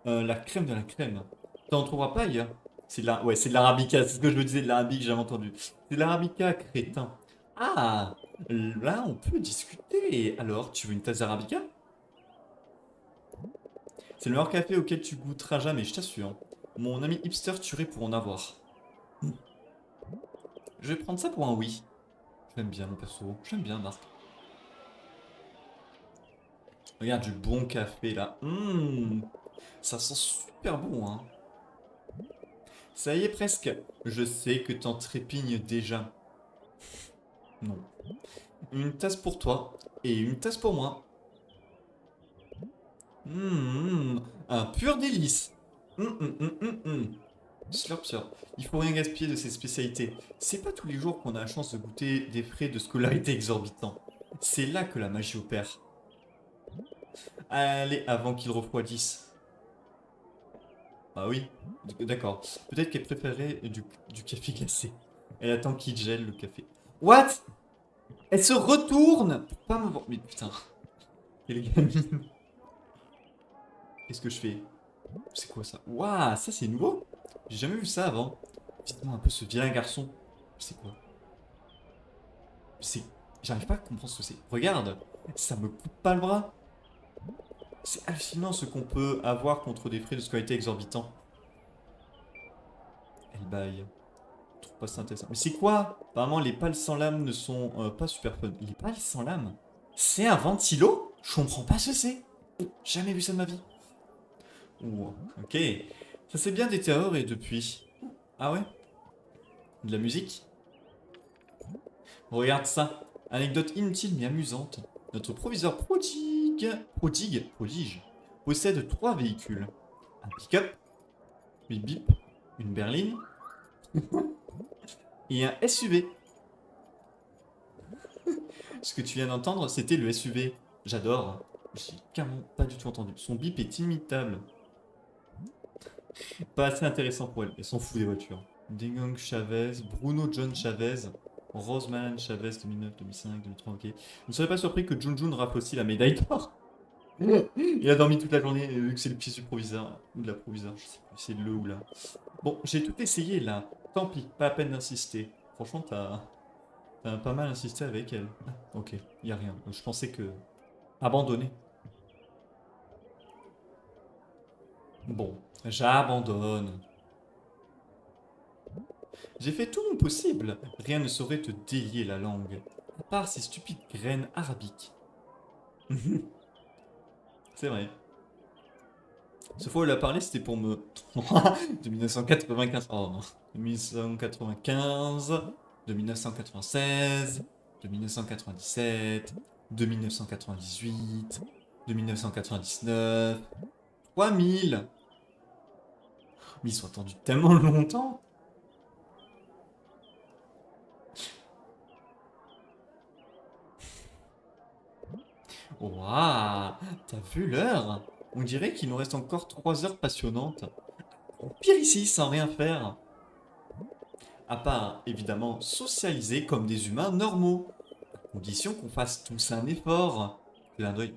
La crème de la crème. T'en trouveras pas ailleurs. C'est de la... Ouais, c'est de l'arabica. C'est ce que je me disais de l'arabique, j'avais entendu. C'est de l'arabica, crétin. Ah, là, on peut discuter. Alors, tu veux une tasse d'arabica? C'est le meilleur café auquel tu goûteras jamais, je t'assure. Mon ami hipster tuerait pour en avoir. Je vais prendre ça pour un oui. J'aime bien mon perso. J'aime bien Marc. Regarde du bon café là. Ça sent super bon, hein. Ça y est presque. Je sais que t'en trépignes déjà. Non. Une tasse pour toi et une tasse pour moi. Un pur délice. Slurp, slurp. Il faut rien gaspiller de ces spécialités. C'est pas tous les jours qu'on a la chance de goûter des frais de scolarité exorbitants. C'est là que la magie opère. Allez, avant qu'il refroidisse. Ah oui, d'accord. Peut-être qu'elle préférait du café glacé. Elle attend qu'il gèle le café. What? Elle se retourne pour pas me voir. Mais putain, quelle gamine. Qu'est-ce que je fais? C'est quoi ça? Waouh, ça c'est nouveau? J'ai jamais vu ça avant. Dites-moi un peu ce vilain garçon. C'est quoi? C'est... J'arrive pas à comprendre ce que c'est. Regarde, ça me coupe pas le bras. C'est hallucinant ce qu'on peut avoir contre des frais de scolarité exorbitants. Elle baille. Je trouve pas ça intéressant. Mais c'est quoi? Apparemment, les pales sans lame ne sont pas super fun. Les pales sans lame? C'est un ventilo? Je comprends pas ce que c'est. Jamais vu ça de ma vie. Ouh, ok. Ça s'est bien détérioré depuis. Ah ouais? De la musique? Regarde ça. Anecdote inutile mais amusante. Notre proviseur prodige, possède 3 véhicules. Un pick-up, une bip, une berline et un SUV. Ce que tu viens d'entendre, c'était le SUV. J'adore. J'ai carrément pas du tout entendu. Son bip est inimitable. Pas assez intéressant pour elle. Elle s'en fout des voitures. Dingong Chavez, Bruno John Chavez, Roseman Chavez 2009, 2005, 2003, ok. Vous ne serez pas surpris que Junjun rafle aussi la médaille d'or. Il a dormi toute la journée, vu que c'est le fils du proviseur. Ou de la proviseure, je sais plus, c'est le ou là. Bon, j'ai tout essayé là. Tant pis, pas à peine d'insister. Franchement, t'as pas mal insisté avec elle. Ah, ok, y a rien. Je pensais que. Abandonné. Bon, j'abandonne. J'ai fait tout mon possible. Rien ne saurait te délier la langue. À part ces stupides graines arabiques. C'est vrai. Ce fois où elle a parlé, c'était pour me. De 1995. Oh non. De 1995. De 1996. De 1997. De 1998. De 1999. 3000. Mais ils sont attendus tellement longtemps. Waouh, t'as vu l'heure? On dirait qu'il nous reste encore 3 heures passionnantes. Pire ici, sans rien faire. À part, évidemment, socialiser comme des humains normaux. À condition qu'on fasse tous un effort. Clin d'œil.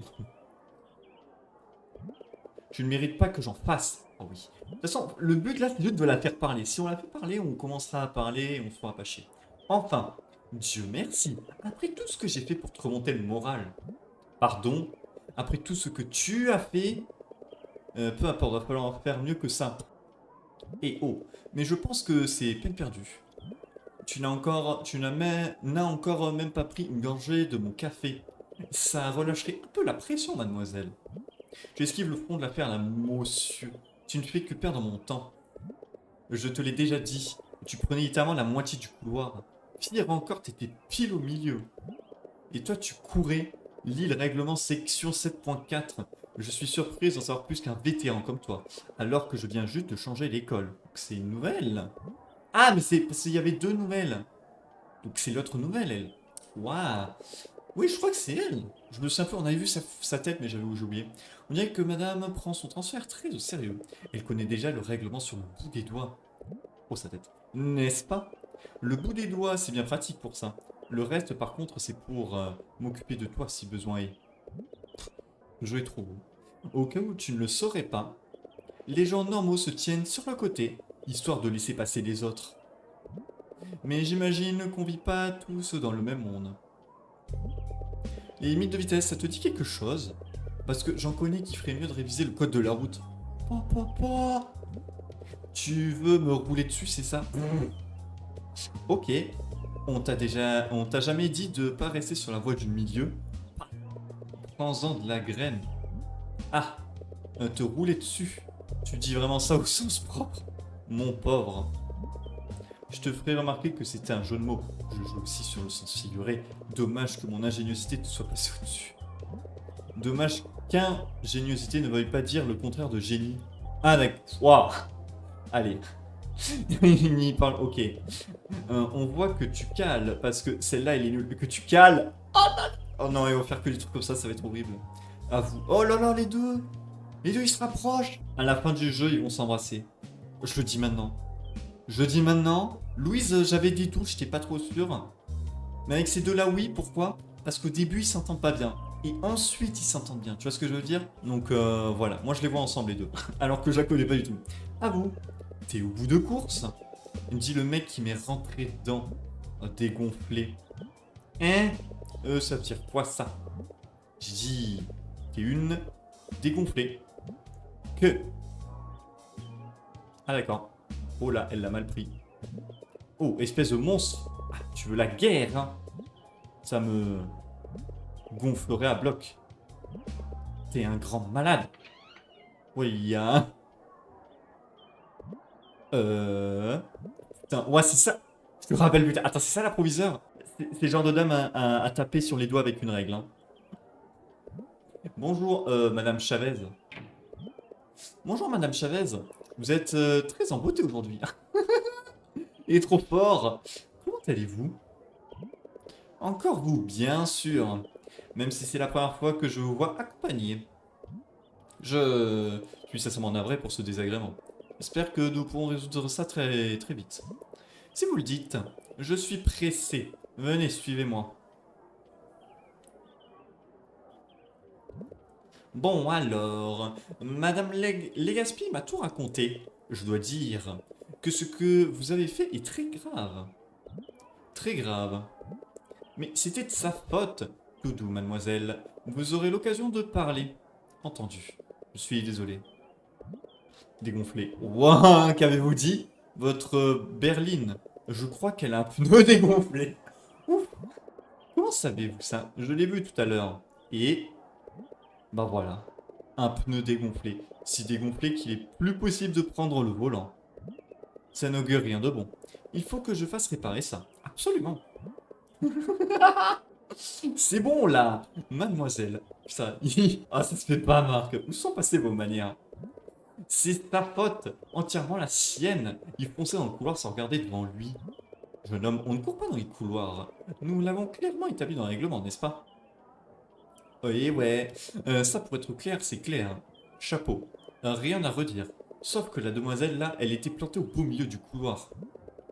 Tu ne mérites pas que j'en fasse. Oh oui. De toute façon, le but là, c'est juste de la faire parler. Si on la fait parler, on commencera à parler et on se fera pas chier. Enfin, Dieu merci. Après tout ce que j'ai fait pour te remonter le moral. Pardon. Après tout ce que tu as fait. Peu importe, va falloir faire mieux que ça. Et oh, mais je pense que c'est peine perdue. Tu n'as encore même pas pris une gorgée de mon café. Ça relâcherait un peu la pression, mademoiselle. Tu esquives le front de l'affaire, la monsieur. Tu ne fais que perdre mon temps. Je te l'ai déjà dit. Tu prenais littéralement la moitié du couloir. Pire encore, t'étais pile au milieu. Et toi, tu courais. Lis le règlement section 7.4. Je suis surprise d'en savoir plus qu'un vétéran comme toi, alors que je viens juste de changer l'école. Donc c'est une nouvelle. Ah, mais c'est parce qu'il y avait 2 nouvelles. Donc c'est l'autre nouvelle, elle. Waouh. Oui, je crois que c'est elle. Je me souviens plus, on avait vu sa tête, mais j'ai oublié. On dirait que madame prend son transfert très au sérieux. Elle connaît déjà le règlement sur le bout des doigts. Oh, sa tête. N'est-ce pas? Le bout des doigts, c'est bien pratique pour ça. Le reste, par contre, c'est pour m'occuper de toi si besoin est. Je est trop beau. Au cas où tu ne le saurais pas, les gens normaux se tiennent sur le côté, histoire de laisser passer les autres. Mais j'imagine qu'on vit pas tous dans le même monde. Les limites de vitesse, ça te dit quelque chose? Parce que j'en connais qui ferait mieux de réviser le code de la route. Papa, tu veux me rouler dessus, c'est ça? Ok. On t'a jamais dit de pas rester sur la voie du milieu? Prends-en de la graine. Ah, te rouler dessus. Tu dis vraiment ça au sens propre? Mon pauvre. Je te ferai remarquer que c'était un jeu de mots. Je joue aussi sur le sens figuré. Dommage que mon ingéniosité te soit passée au-dessus. Dommage qu'ingéniosité ne veuille pas dire le contraire de génie. Ah d'accord. Waouh. Allez. Il y parle. Ok. On voit que tu cales parce que celle-là elle est nulle. Que tu cales. Oh non, il va faire que des trucs comme ça va être horrible. À vous. Oh là là, les deux. Les deux ils se rapprochent. À la fin du jeu, ils vont s'embrasser. Je le dis maintenant. Je le dis maintenant. Louise, j'avais des doutes, j'étais pas trop sûr. Mais avec ces deux-là, oui. Pourquoi? Parce qu'au début, ils s'entendent pas bien. Et ensuite, ils s'entendent bien. Tu vois ce que je veux dire? Donc voilà, moi je les vois ensemble les deux. Alors que je la connais pas du tout. À vous. T'es au bout de course? Il me dit le mec qui m'est rentré dedans. Dégonflé. Hein? Ça veut dire quoi ça? J'ai dit. T'es une dégonflée. Que. Ah d'accord. Oh là, elle l'a mal pris. Oh, espèce de monstre. Ah, tu veux la guerre, hein? Ça me gonflerait à bloc. T'es un grand malade. Oui, il y a un... Putain, ouais, c'est ça. Je te rappelle, putain. Attends, c'est ça l'approviseur? C'est le genre de dame à taper sur les doigts avec une règle, hein. Bonjour, Madame Chavez. Bonjour, Madame Chavez. Vous êtes très en beauté aujourd'hui. Et trop fort. Comment allez-vous? Encore vous, bien sûr. Même si c'est la première fois que je vous vois accompagné. Je suis sincèrement navré pour ce désagrément. J'espère que nous pourrons résoudre ça très, très vite. Si vous le dites, je suis pressé. Venez, suivez-moi. Bon alors, Madame Legaspi m'a tout raconté. Je dois dire que ce que vous avez fait est très grave. Très grave. Mais c'était de sa faute. Tout doux, mademoiselle. Vous aurez l'occasion de parler. Entendu. Je suis désolé. Dégonflé. Ouah, qu'avez-vous dit? Votre berline. Je crois qu'elle a un pneu dégonflé. Ouf. Comment savez-vous ça? Je l'ai vu tout à l'heure. Et... bah voilà. Un pneu dégonflé. Si dégonflé qu'il est plus possible de prendre le volant. Ça n'augure rien de bon. Il faut que je fasse réparer ça. Absolument. C'est bon là, mademoiselle. Ça, ah, ça se fait pas, Marc. Où sont passées vos manières? C'est ta faute, entièrement la sienne. Il fonçait dans le couloir sans regarder devant lui. Jeune homme, on ne court pas dans les couloirs. Nous l'avons clairement établi dans le règlement, n'est-ce pas? Oui, ouais. Ça, pour être clair, c'est clair. Chapeau. Rien à redire. Sauf que la demoiselle, là, elle était plantée au beau milieu du couloir.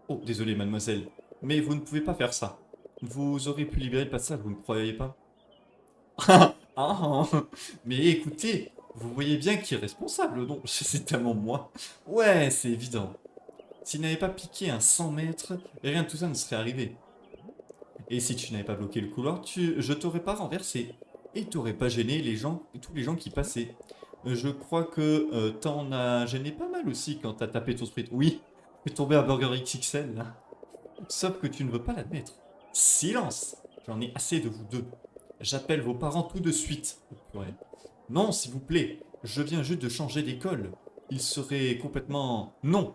Oh, désolé, mademoiselle. Mais vous ne pouvez pas faire ça. Vous aurez pu libérer le passage, vous ne croyez pas? Ah, mais écoutez, vous voyez bien qui est responsable, non? C'est tellement moi. Ouais, c'est évident. S'il n'avait pas piqué un 100 mètres, rien de tout ça ne serait arrivé. Et si tu n'avais pas bloqué le couloir, je t'aurais pas renversé. Et t'aurais pas gêné les gens, tous les gens qui passaient. Je crois que t'en as gêné pas mal aussi quand t'as tapé ton sprint. Oui, t'es tombé à Burger XXL là. Sauf que tu ne veux pas l'admettre. Silence! J'en ai assez de vous deux. J'appelle vos parents tout de suite. Ouais. Non, s'il vous plaît, je viens juste de changer d'école. Il serait complètement... Non!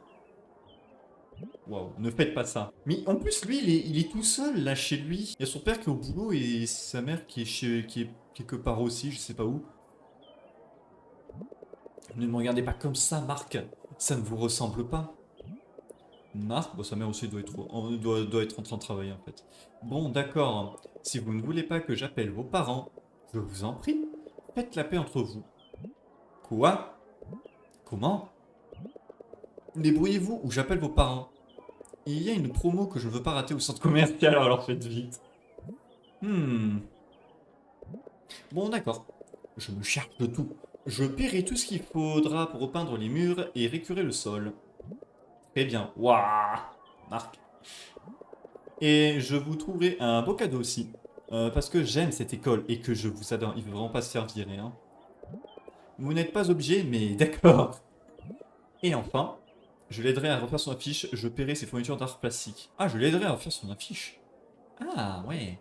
Waouh, ne faites pas ça. Mais en plus, lui, il est tout seul là chez lui. Il y a son père qui est au boulot et sa mère qui est quelque part aussi, je sais pas où. Ne me regardez pas comme ça, Marc. Ça ne vous ressemble pas. Marc, bon, sa mère aussi doit être en train de travailler en fait. Bon, d'accord. Si vous ne voulez pas que j'appelle vos parents, je vous en prie, faites la paix entre vous. Quoi? Comment? Débrouillez-vous ou j'appelle vos parents. Il y a une promo que je ne veux pas rater au centre commercial, alors faites vite. Hmm. Bon, d'accord. Je me charge de tout. Je paierai tout ce qu'il faudra pour repeindre les murs et récurer le sol. Très bien. Waouh! Marc. Et je vous trouverai un beau cadeau aussi. Parce que j'aime cette école et que je vous adore. Il ne veut vraiment pas se faire virer, hein. Vous n'êtes pas obligé, mais d'accord. Et enfin, je l'aiderai à refaire son affiche. Je paierai ses fournitures d'art plastique. Ah, je l'aiderai à refaire son affiche. Ah, ouais.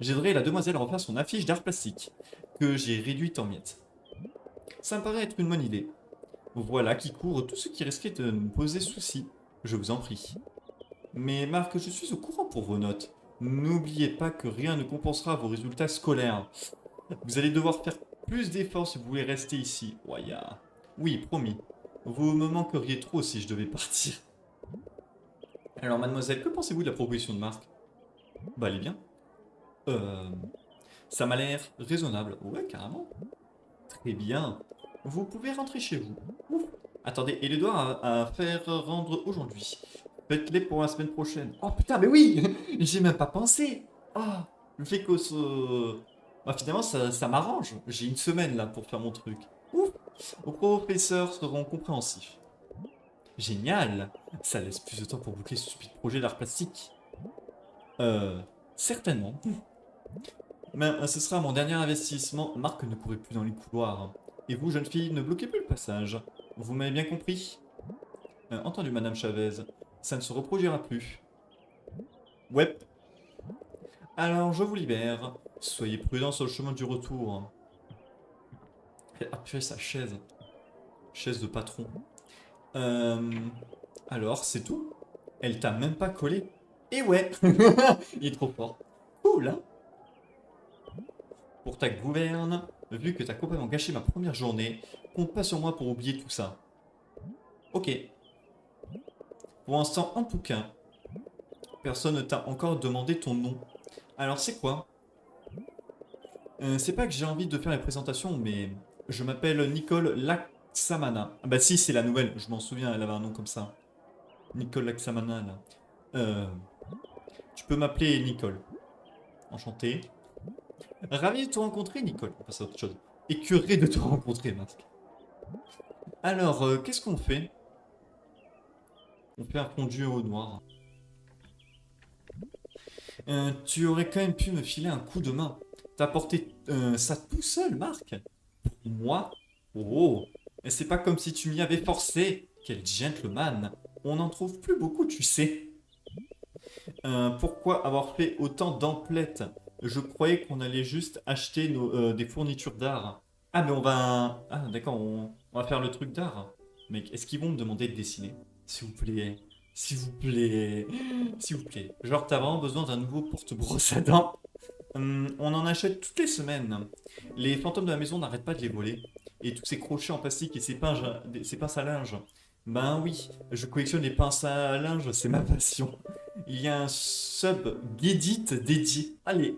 J'aiderai la demoiselle à refaire son affiche d'art plastique. Que j'ai réduite en miettes. Ça me paraît être une bonne idée. Voilà qui couvre tout ce qui risquait de me poser souci. Je vous en prie. Mais Marc, je suis au courant pour vos notes. N'oubliez pas que rien ne compensera vos résultats scolaires. Vous allez devoir faire plus d'efforts si vous voulez rester ici. Waya. Oui, promis. Vous me manqueriez trop si je devais partir. Alors, mademoiselle, que pensez-vous de la proposition de Marc? Bah, elle est bien. Euh... Ça m'a l'air raisonnable. Ouais, carrément. Très bien. Vous pouvez rentrer chez vous. Ouf. Attendez, et les devoirs à faire rendre aujourd'hui. Faites-les pour la semaine prochaine. Oh putain, mais oui! J'ai même pas pensé. Ah, le fait que ce... Bah, finalement, ça m'arrange. J'ai une semaine là pour faire mon truc. Ouf! Vos professeurs seront compréhensifs. Génial! Ça laisse plus de temps pour boucler ce stupide projet d'art plastique. Certainement. Mais ce sera mon dernier investissement. Marc ne courait plus dans les couloirs. Et vous, jeune fille, ne bloquez plus le passage. Vous m'avez bien compris? Entendu, Madame Chavez. Ça ne se reproduira plus. Ouais. Alors, je vous libère. Soyez prudent sur le chemin du retour. Appuyez sa chaise. Chaise de patron. Euh... Alors, c'est tout? Elle t'a même pas collé? Et ouais. Il est trop fort. Cool, hein? Pour ta gouverne, vu que t'as complètement gâché ma première journée, compte pas sur moi pour oublier tout ça. Ok. Pour l'instant, en tout cas, personne ne t'a encore demandé ton nom. Alors, c'est quoi? C'est pas que j'ai envie de faire les présentations, mais je m'appelle Nicole Laxamana. Ah bah si, c'est la nouvelle, je m'en souviens, elle avait un nom comme ça. Nicole Laxamana, là. Euh, Tu peux m'appeler Nicole. Enchanté. Ravi de te rencontrer, Nicole. On passe à autre chose. Écœuré de te rencontrer, Masque. Alors, qu'est-ce qu'on fait? On fait un fondu au noir. Tu aurais quand même pu me filer un coup de main. T'as porté ça tout seul, Marc? Moi? Oh! Et c'est pas comme si tu m'y avais forcé. Quel gentleman! On n'en trouve plus beaucoup, tu sais. Pourquoi avoir fait autant d'emplettes? Je croyais qu'on allait juste acheter des fournitures d'art. Ah, mais on va... Ah, d'accord, on va faire le truc d'art. Mec, est-ce qu'ils vont me demander de dessiner? S'il vous plaît. S'il vous plaît. S'il vous plaît. Genre, t'as vraiment besoin d'un nouveau porte-brosse à dents? On en achète toutes les semaines. Les fantômes de la maison n'arrêtent pas de les voler. Et tous ces crochets en plastique et ces pinces à linge. Ben oui, je collectionne les pinces à linge, c'est ma passion. Il y a un sub Gedit dédié. Allez,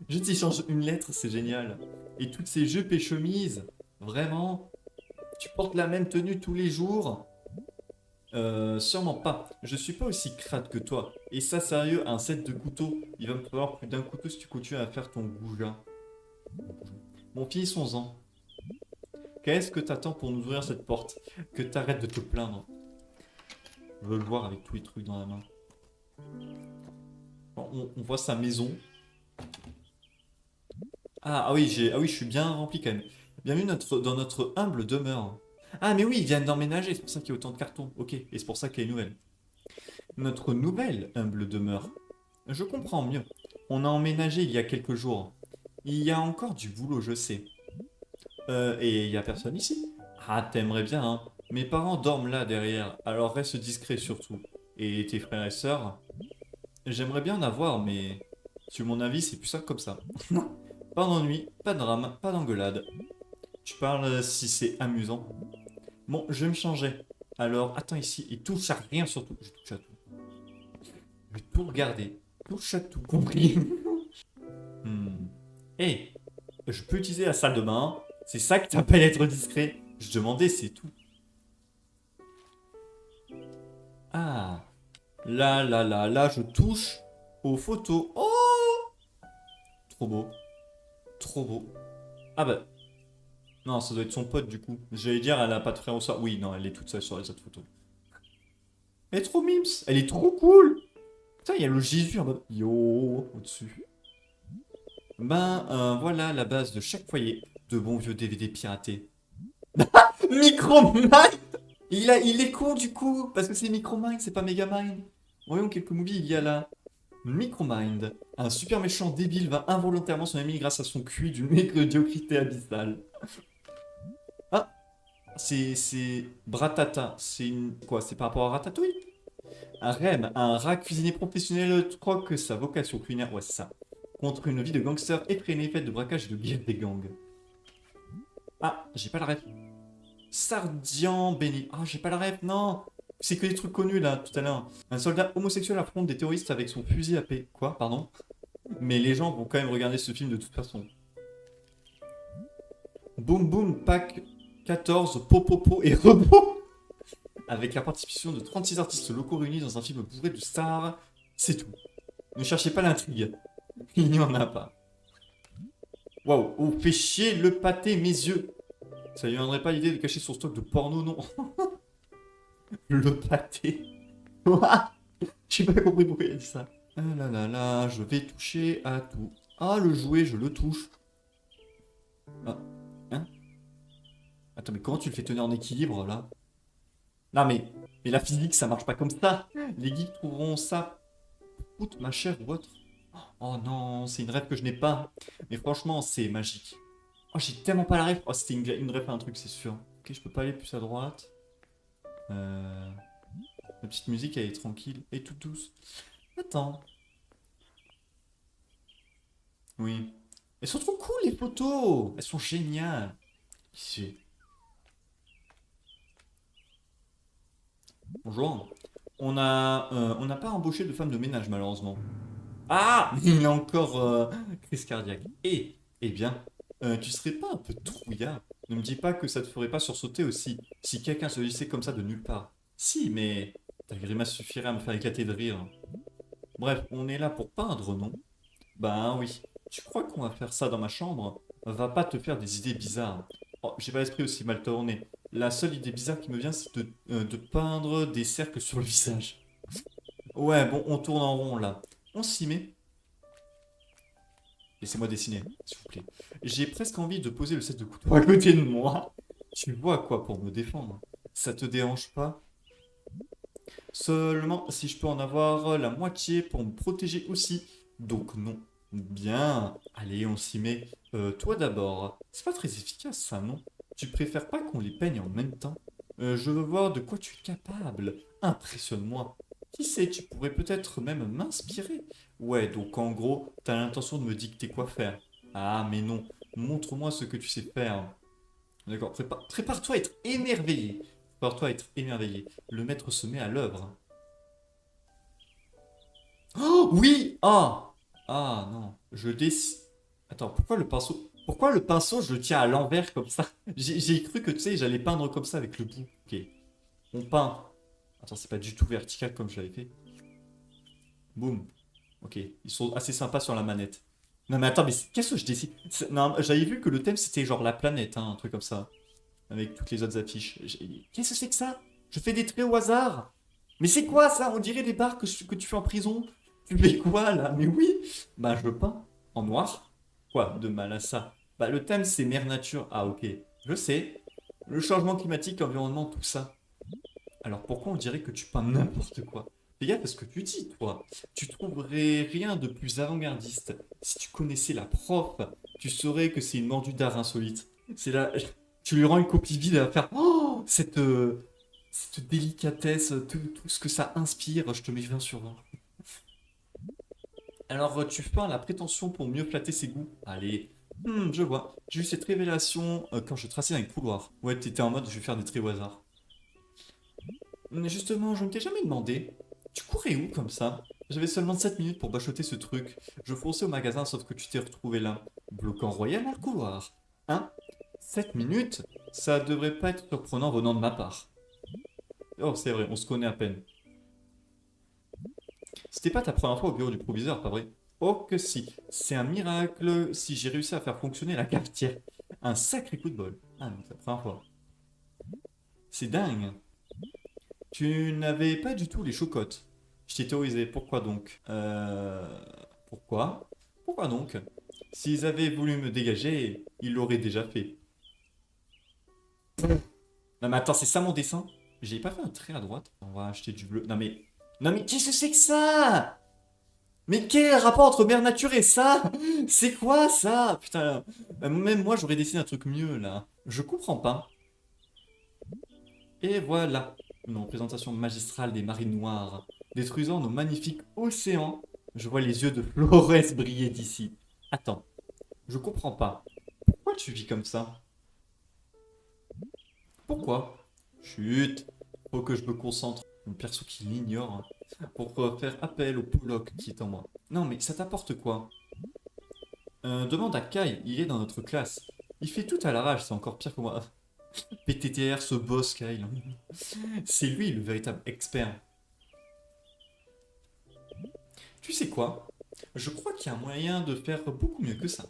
je t'échange une lettre, c'est génial. Et toutes ces jupes et chemises, vraiment, tu portes la même tenue tous les jours? Sûrement pas. Je suis pas aussi crade que toi. Et ça, sérieux, un set de couteaux. Il va me falloir plus d'un couteau si tu continues à faire ton goujat. Bon, finissons-en. Qu'est-ce que t'attends pour nous ouvrir cette porte? Que t'arrêtes de te plaindre. Je veux le voir avec tous les trucs dans la main. Bon, on voit sa maison. Ah oui, je suis bien rempli quand même. Bienvenue dans notre humble demeure. Ah mais oui, ils viennent d'emménager, c'est pour ça qu'il y a autant de cartons. Ok, et c'est pour ça qu'elle est nouvelle. Notre nouvelle humble demeure. Je comprends mieux. On a emménagé il y a quelques jours. Il y a encore du boulot, je sais. Et il y a personne ici? Ah, t'aimerais bien, hein. Mes parents dorment là derrière, alors reste discret surtout. Et tes frères et sœurs? J'aimerais bien en avoir, mais... Sur mon avis, c'est plus ça comme ça. Pas d'ennui, pas de drame, pas d'engueulade. Tu parles si c'est amusant. Bon, je vais me changer. Alors, attends ici et touche à rien surtout. Je touche à tout. Je vais tout regarder. Touche à tout, compris. Hmm. Hé, je peux utiliser la salle de bain. C'est ça que t'appelles être discret. Je demandais, c'est tout. Ah, là, je touche aux photos. Oh, trop beau, trop beau. Ah bah, non, ça doit être son pote du coup. J'allais dire, elle a pas de frère ou soeur. Oui, non, elle est toute seule sur les autres photos. Elle est trop mimes, elle est trop cool. Putain, il y a le Jésus en mode yo au-dessus. Ben, voilà la base de chaque foyer. De bons vieux DVD piratés. Micromind! Il est con du coup, parce que c'est Micromind, c'est pas Megamind. Voyons quelques movies, il y a là. Micromind. Un super méchant débile va involontairement son ami grâce à son QI d'une médiocrité abyssale. Ah, c'est Bratata. C'est une... Quoi, c'est par rapport à Ratatouille? Un REM, un rat cuisinier professionnel croit que sa vocation culinaire, ouais c'est ça, contre une vie de gangster effrénée faite de braquage et de guerre des gangs. Ah, j'ai pas la ref. Sardian Béni. Ah, j'ai pas la ref, non. C'est que des trucs connus là, tout à l'heure. Un soldat homosexuel affronte des terroristes avec son fusil à paix. Quoi, pardon? Mais les gens vont quand même regarder ce film de toute façon. Boom Boom Pack 14, Popopo et Rebo. Avec la participation de 36 artistes locaux réunis dans un film bourré de stars. C'est tout. Ne cherchez pas l'intrigue. Il n'y en a pas. Waouh, oh, fait chier le pâté, mes yeux. Ça lui viendrait pas l'idée de cacher son stock de porno, non? Le pâté. J'ai pas compris pourquoi il a dit ça. Ah là là là, je vais toucher à tout. Ah, le jouet, je le touche. Ah, hein? Attends, mais comment tu le fais tenir en équilibre, là? Non, mais la physique, ça marche pas comme ça. Les geeks trouveront ça. Outre, ma chère ou autre. Oh non, c'est une rêve que je n'ai pas. Mais franchement, c'est magique. Oh, j'ai tellement pas la rêve. Oh, c'était une rêve à un truc, c'est sûr. Ok, je peux pas aller plus à droite. Euh... La petite musique, elle est tranquille et toute douce. Attends. Oui. Elles sont trop cool, les photos. Elles sont géniales. Ici. Bonjour. On n'a pas embauché de femme de ménage, malheureusement. Ah! Il a encore crise cardiaque. Eh bien, tu serais pas un peu trouillard? Ne me dis pas que ça te ferait pas sursauter aussi, si quelqu'un se glissait comme ça de nulle part. Si, mais ta grimace suffirait à me faire éclater de rire. Bref, on est là pour peindre, non? Ben oui. Tu crois qu'on va faire ça dans ma chambre? Va pas te faire des idées bizarres. Oh, j'ai pas l'esprit aussi mal tourné. La seule idée bizarre qui me vient, c'est de peindre des cercles sur le visage. Ouais, bon, on tourne en rond là. On s'y met. Laissez-moi dessiner, s'il vous plaît. J'ai presque envie de poser le set de couteau à côté de moi. Tu vois quoi pour me défendre? Ça te dérange pas? Seulement si je peux en avoir la moitié pour me protéger aussi. Donc non. Bien. Allez, on s'y met. Toi d'abord. C'est pas très efficace ça, non? Tu préfères pas qu'on les peigne en même temps? Je veux voir de quoi tu es capable. Impressionne-moi. Qui sait, tu pourrais peut-être même m'inspirer. Ouais, donc en gros, t'as l'intention de me dicter quoi faire. Ah, mais non. Montre-moi ce que tu sais faire. D'accord, prépare-toi à être émerveillé. Prépare-toi à être émerveillé. Le maître se met à l'œuvre. Oh oui! Ah! Ah non, je dessine. Attends, pourquoi le pinceau je le tiens à l'envers comme ça? J'ai cru que tu sais, j'allais peindre comme ça avec le bout. Ok, on peint. Attends, c'est pas du tout vertical comme je l'avais fait. Boum. Ok, ils sont assez sympas sur la manette. Non mais attends, mais qu'est-ce que je dessine? Non, j'avais vu que le thème c'était genre la planète, hein, un truc comme ça. Avec toutes les autres affiches. Qu'est-ce que c'est que ça? Je fais des traits au hasard. Mais c'est quoi ça? On dirait des barres que tu fais en prison. Tu fais quoi là? Mais oui! Bah je peins. En noir. Quoi de mal à ça? Bah le thème c'est mère nature. Ah ok. Je sais. Le changement climatique, l'environnement, tout ça. Alors pourquoi on dirait que tu peins n'importe quoi? Fais gaffe à ce que tu dis, toi. Tu trouverais rien de plus avant-gardiste. Si tu connaissais la prof, tu saurais que c'est une mordue d'art insolite. C'est là, tu lui rends une copie vide, elle va faire oh, cette délicatesse, tout ce que ça inspire, je te mets 20 sur 20. Alors tu peins la prétention pour mieux flatter ses goûts. Allez, je vois. J'ai eu cette révélation quand je traçais dans les couloirs. Ouais, t'étais en mode je vais faire des traits au hasard. Mais justement, je ne t'ai jamais demandé. Tu courais où comme ça? J'avais seulement 7 minutes pour bachoter ce truc. Je fonçais au magasin sauf que tu t'es retrouvé là, bloquant Royal dans le couloir. Hein? 7 minutes? Ça devrait pas être surprenant venant de ma part. Oh, c'est vrai, on se connaît à peine. C'était pas ta première fois au bureau du proviseur, pas vrai? Oh que si, c'est un miracle si j'ai réussi à faire fonctionner la cafetière. Un sacré coup de bol. Ah non, c'est la première fois. C'est dingue. Tu n'avais pas du tout les chocottes. Je t'ai théorisé, pourquoi donc? Pourquoi? Pourquoi donc? S'ils avaient voulu me dégager, ils l'auraient déjà fait. Non mais attends, c'est ça mon dessin? J'ai pas fait un trait à droite? On va acheter du bleu. Non mais... Non mais qu'est-ce que c'est que ça? Mais quel rapport entre mère nature et ça? C'est quoi ça? Putain, même moi j'aurais dessiné un truc mieux là. Je comprends pas. Et voilà, une représentation magistrale des marines noires, détruisant nos magnifiques océans. Je vois les yeux de Flores briller d'ici. Attends, je comprends pas. Pourquoi tu vis comme ça? Pourquoi? Chut, faut que je me concentre. Mon perso qui l'ignore, hein, pour faire appel au Pollock qui est en moi. Non mais ça t'apporte quoi? Demande à Kai, il est dans notre classe. Il fait tout à l'arrache, c'est encore pire que moi. PTTR, ce boss Kyle. C'est lui le véritable expert. Tu sais quoi? Je crois qu'il y a un moyen de faire beaucoup mieux que ça.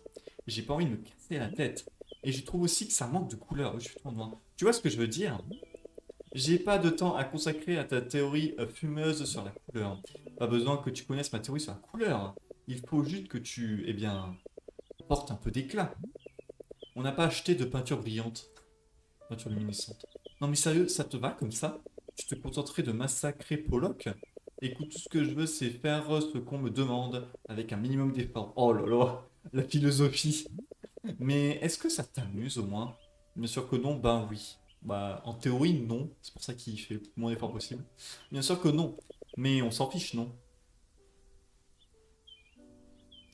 J'ai pas envie de me casser la tête. Et je trouve aussi que ça manque de couleur. Je suis trop noir. Tu vois ce que je veux dire? J'ai pas de temps à consacrer à ta théorie fumeuse sur la couleur. Pas besoin que tu connaisses ma théorie sur la couleur. Il faut juste que tu, eh bien, portes un peu d'éclat. On n'a pas acheté de peinture brillante, peinture luminescente. Non mais sérieux, ça te va comme ça? Tu te contenterais de massacrer Pollock? Écoute, tout ce que je veux, c'est faire ce qu'on me demande avec un minimum d'effort. Oh là là, la philosophie. Mais est-ce que ça t'amuse au moins? Bien sûr que non, ben oui. Bah, en théorie, non. C'est pour ça qu'il fait le moins d'efforts possible. Bien sûr que non. Mais on s'en fiche, non?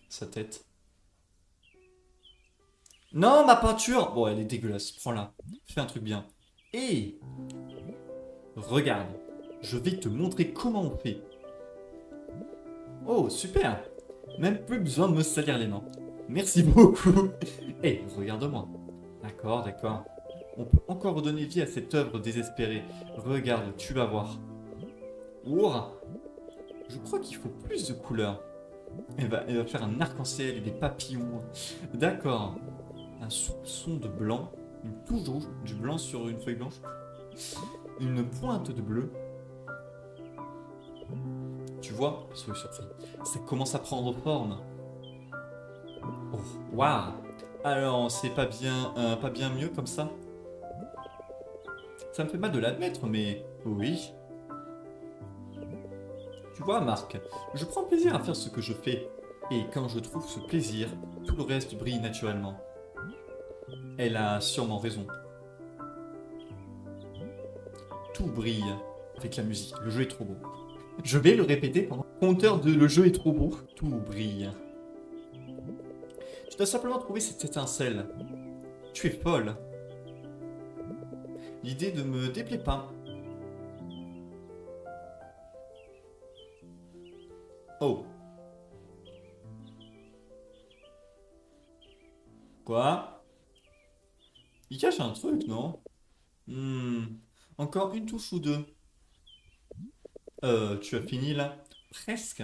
Sa tête. Non, ma peinture! Bon, elle est dégueulasse. Prends-la. Fais un truc bien. Et regarde. Je vais te montrer comment on fait. Oh, super! Même plus besoin de me salir les mains. Merci beaucoup. Eh, regarde-moi. D'accord, d'accord. On peut encore redonner vie à cette œuvre désespérée. Regarde, tu vas voir. Ouah! Je crois qu'il faut plus de couleurs. Elle va faire un arc-en-ciel et des papillons. D'accord. Un soupçon de blanc. Une touche rouge. Du blanc sur une feuille blanche. Une pointe de bleu. Tu vois? Soyez surpris. Ça commence à prendre forme. Oh, waouh! Alors, c'est pas bien mieux comme ça? Ça me fait mal de l'admettre, mais oui. Tu vois, Marc, je prends plaisir à faire ce que je fais. Et quand je trouve ce plaisir, tout le reste brille naturellement. Elle a sûrement raison. Tout brille avec la musique. Le jeu est trop beau. Je vais le répéter pendant le compteur de le jeu est trop beau. Tout brille. Je dois simplement trouver cette étincelle. Tu es folle. L'idée ne me déplaît pas. Oh. Quoi? Il cache un truc, non? Hmm. Encore une touche ou deux. Tu as fini là? Presque.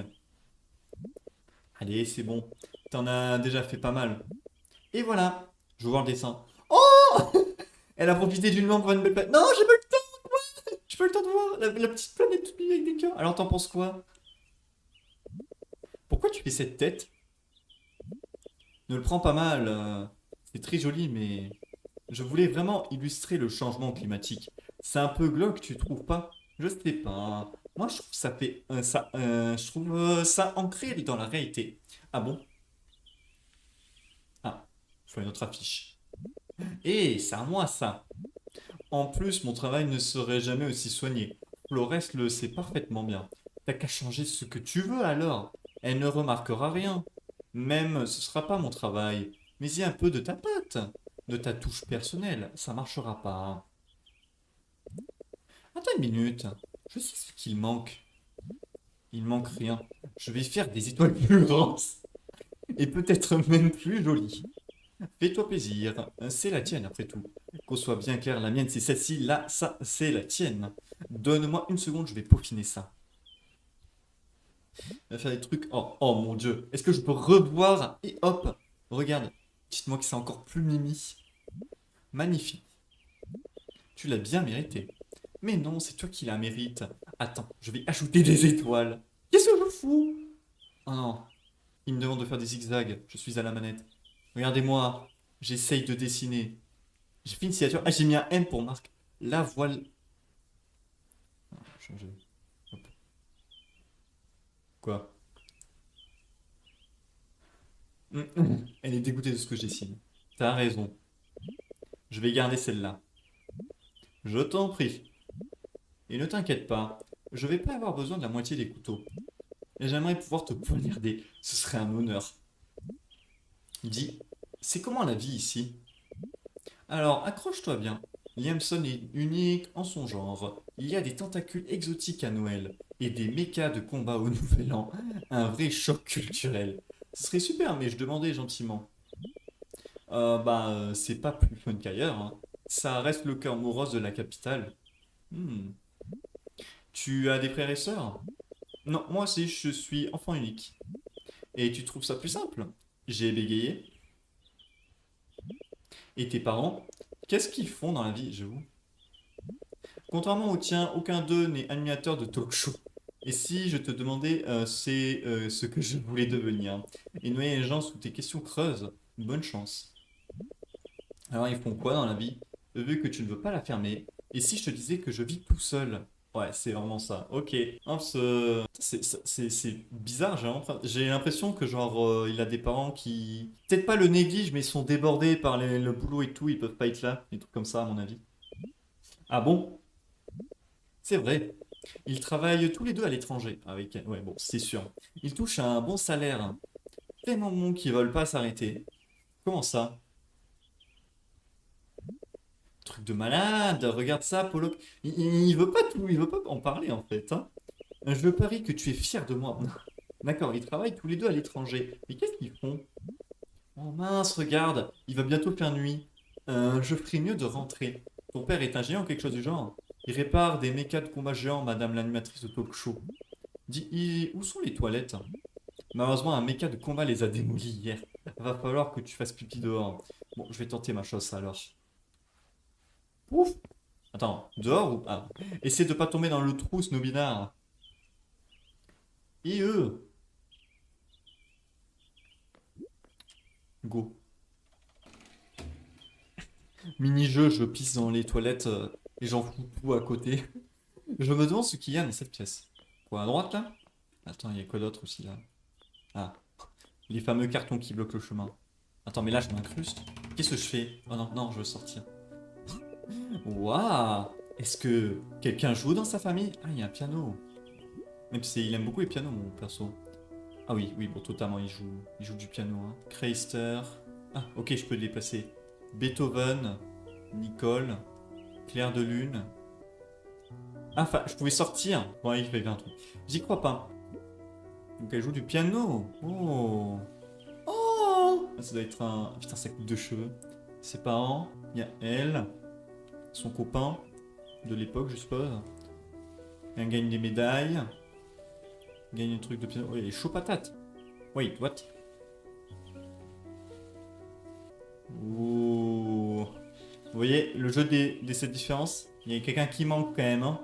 Allez, c'est bon. T'en as déjà fait pas mal. Et voilà. Je vois le dessin. Oh! Elle a profité d'une lampe pour une belle planète. Non, j'ai pas le temps! J'ai pas le temps de voir la petite planète toute mimi avec des cœurs. Alors t'en penses quoi? Pourquoi tu fais cette tête? Ne le prends pas mal. C'est très joli, mais je voulais vraiment illustrer le changement climatique. C'est un peu glauque, tu trouves pas? Je sais pas. Moi, je trouve ça fait je trouve ça ancré dans la réalité. Ah bon? Ah, je vois une autre affiche. Eh, c'est à moi ça. En plus, mon travail ne serait jamais aussi soigné. Florès le sait parfaitement bien. T'as qu'à changer ce que tu veux alors. Elle ne remarquera rien. Même, ce sera pas mon travail. Mais il y a un peu de ta patte, de ta touche personnelle. Ça marchera pas. Attends une minute. Je sais ce qu'il manque. Il manque rien. Je vais faire des étoiles plus grandes. Et peut-être même plus jolies. Fais-toi plaisir. C'est la tienne après tout. Qu'on soit bien clair, la mienne c'est celle-ci. Là, ça, c'est la tienne. Donne-moi une seconde, je vais peaufiner ça. On va faire des trucs. Oh, oh mon Dieu. Est-ce que je peux revoir? Et hop. Regarde. Dites-moi que c'est encore plus mimi. Magnifique. Tu l'as bien mérité. Mais non, c'est toi qui la mérite. Attends, je vais ajouter des étoiles. Qu'est-ce que je fous? Oh non, il me demande de faire des zigzags. Je suis à la manette. Regardez-moi, j'essaye de dessiner. J'ai fait une signature. Ah, j'ai mis un M pour Marc. La voile. Ah, changer. Hop. Quoi? Elle est dégoûtée de ce que je dessine. T'as raison. Je vais garder celle-là. Je t'en prie. Et ne t'inquiète pas, je vais pas avoir besoin de la moitié des couteaux. Et j'aimerais pouvoir te poignarder. Ce serait un honneur. Dis, c'est comment la vie ici? Alors, accroche-toi bien. Liamson est unique en son genre. Il y a des tentacules exotiques à Noël et des mechas de combat au Nouvel An. Un vrai choc culturel. Ce serait super, mais je demandais gentiment. C'est pas plus fun qu'ailleurs, hein. Ça reste le cœur morose de la capitale. Hmm. Tu as des frères et sœurs? Non, moi aussi, je suis enfant unique. Et tu trouves ça plus simple? J'ai bégayé. Et tes parents? Qu'est-ce qu'ils font dans la vie, j'avoue? Contrairement au tien, aucun d'eux n'est animateur de talk show. Et si je te demandais, c'est ce que je voulais devenir. Et noyer les gens sous tes questions creuses, bonne chance. Alors ils font quoi dans la vie? Vu que tu ne veux pas la fermer. Et si je te disais que je vis tout seul? Ouais, c'est vraiment ça. Ok. Hein, c'est bizarre, j'ai l'impression que genre il a des parents qui peut-être pas le négligent mais ils sont débordés par le boulot et tout, ils peuvent pas être là, des trucs comme ça à mon avis. Ah bon? C'est vrai. Ils travaillent tous les deux à l'étranger. Avec... Ouais, bon, c'est sûr. Ils touchent un bon salaire, hein. Tellement bon qu'ils veulent pas s'arrêter. Comment ça? Truc de malade, regarde ça, Polo. Il veut pas tout, il veut pas en parler en fait, hein. Je parie que tu es fier de moi. D'accord, ils travaillent tous les deux à l'étranger. Mais qu'est-ce qu'ils font? Oh mince, regarde, il va bientôt faire nuit. Je ferais mieux de rentrer. Ton père est un géant, quelque chose du genre. Il répare des mécas de combat géants, madame l'animatrice de talk show. Dis, où sont les toilettes? Malheureusement, un méca de combat les a démolis hier. Va falloir que tu fasses pipi dehors. Bon, je vais tenter ma chance alors. Ouf! Attends, dehors ou... Ah. Essaie de pas tomber dans le trou, Snobinard. Et eux? Go. Mini-jeu, je pisse dans les toilettes et j'en fous tout à côté. Je me demande ce qu'il y a dans cette pièce. Quoi, à droite là? Attends, il y a quoi d'autre aussi là? Ah, les fameux cartons qui bloquent le chemin. Attends, mais là je m'incruste. Qu'est-ce que je fais? Oh non, non, je veux sortir. Waouh! Est-ce que quelqu'un joue dans sa famille? Ah, il y a un piano. Même si il aime beaucoup les pianos, mon perso. Ah oui, oui, bon, totalement, il joue du piano. Hein. Kreister. Ah, ok, je peux le déplacer. Beethoven, Nicole, Claire de Lune. Ah, enfin, je pouvais sortir. Bon, il fait bien un truc. J'y crois pas. Donc elle joue du piano. Oh. Oh. Ah, ça doit être un... Putain, sa coupe de cheveux. Ses parents. Il y a elle. Son copain. De l'époque, je suppose. Elle gagne des médailles. Gagne un truc de piano. Oui, elle est chaud patate. Wait, what? Ouh. Vous voyez le jeu des cette différence? Il y a quelqu'un qui manque quand même, hein?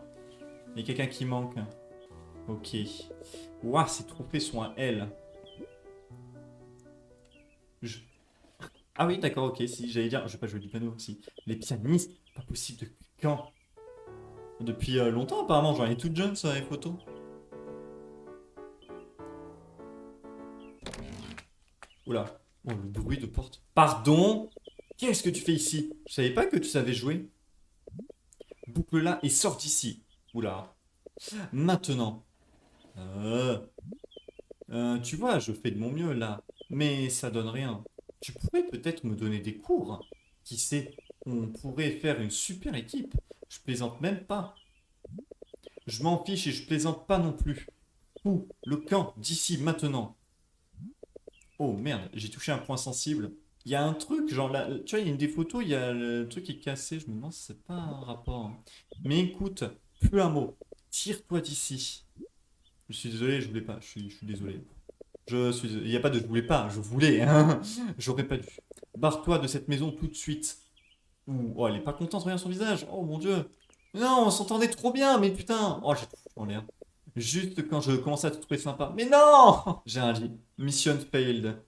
Il y a quelqu'un qui manque. Ok. Ouah, ces trophées sont à elle. Je- Ah oui, d'accord, ok. Si j'allais dire, je vais pas jouer du piano aussi. Les pianistes, pas possible depuis quand? Depuis longtemps apparemment, j'en ai toute jeune sur les photos. Oula, oh, le bruit de porte. Pardon? Qu'est-ce que tu fais ici? Je savais pas que tu savais jouer. Boucle-la et sors d'ici. Oula. Maintenant. Euh, tu vois, je fais de mon mieux là. Mais ça donne rien. Tu pourrais peut-être me donner des cours. Qui sait? On pourrait faire une super équipe. Je plaisante même pas. Je m'en fiche et je plaisante pas non plus. Où? Le camp, d'ici, maintenant. Oh merde, j'ai touché un point sensible. Il y a un truc, genre là, tu vois, il y a une des photos, il y a le truc qui est cassé. Je me demande si c'est pas un rapport, hein. Mais écoute, plus un mot. Tire-toi d'ici. Je suis désolé, je voulais pas. Je suis désolé. Il n'y a pas de je voulais pas, je voulais, hein. J'aurais pas dû. Barre-toi de cette maison tout de suite. Ouh, oh, elle est pas contente, regarde son visage. Oh mon dieu. Non, on s'entendait trop bien, mais putain. Oh, j'ai tout foutu en l'air. Juste quand je commençais à te trouver sympa. Mais non! J'ai un lit. Mission failed.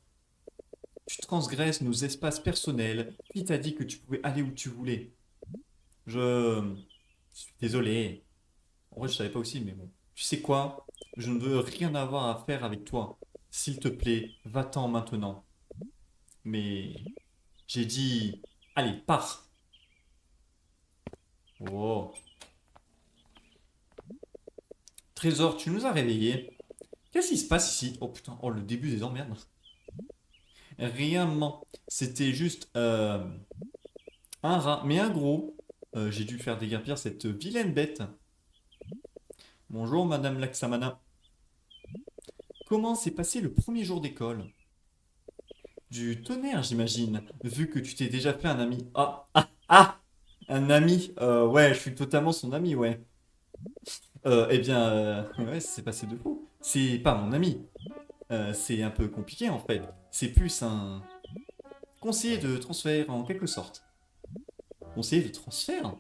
Tu transgresses nos espaces personnels. Qui t'a dit que tu pouvais aller où tu voulais? Je suis désolé. En vrai, je savais pas aussi, mais bon. Tu sais quoi? Je ne veux rien avoir à faire avec toi. S'il te plaît, va-t'en maintenant. Mais j'ai dit, allez, pars. Oh. Trésor, tu nous as réveillés. Qu'est-ce qui se passe ici? Oh putain, oh le début des emmerdes. Rien, maman. C'était juste un rat, mais un gros. J'ai dû faire déguerpir cette vilaine bête. Bonjour, Madame Laxamana. Comment s'est passé le premier jour d'école? Du tonnerre, j'imagine, vu que tu t'es déjà fait un ami. Ah, ah, ah! Un ami? Ouais, je suis totalement son ami, ouais. Eh bien, ouais, ça s'est passé de fou. C'est pas mon ami. C'est un peu compliqué, en fait. C'est plus un conseiller de transfert, en quelque sorte. Conseiller de transfert?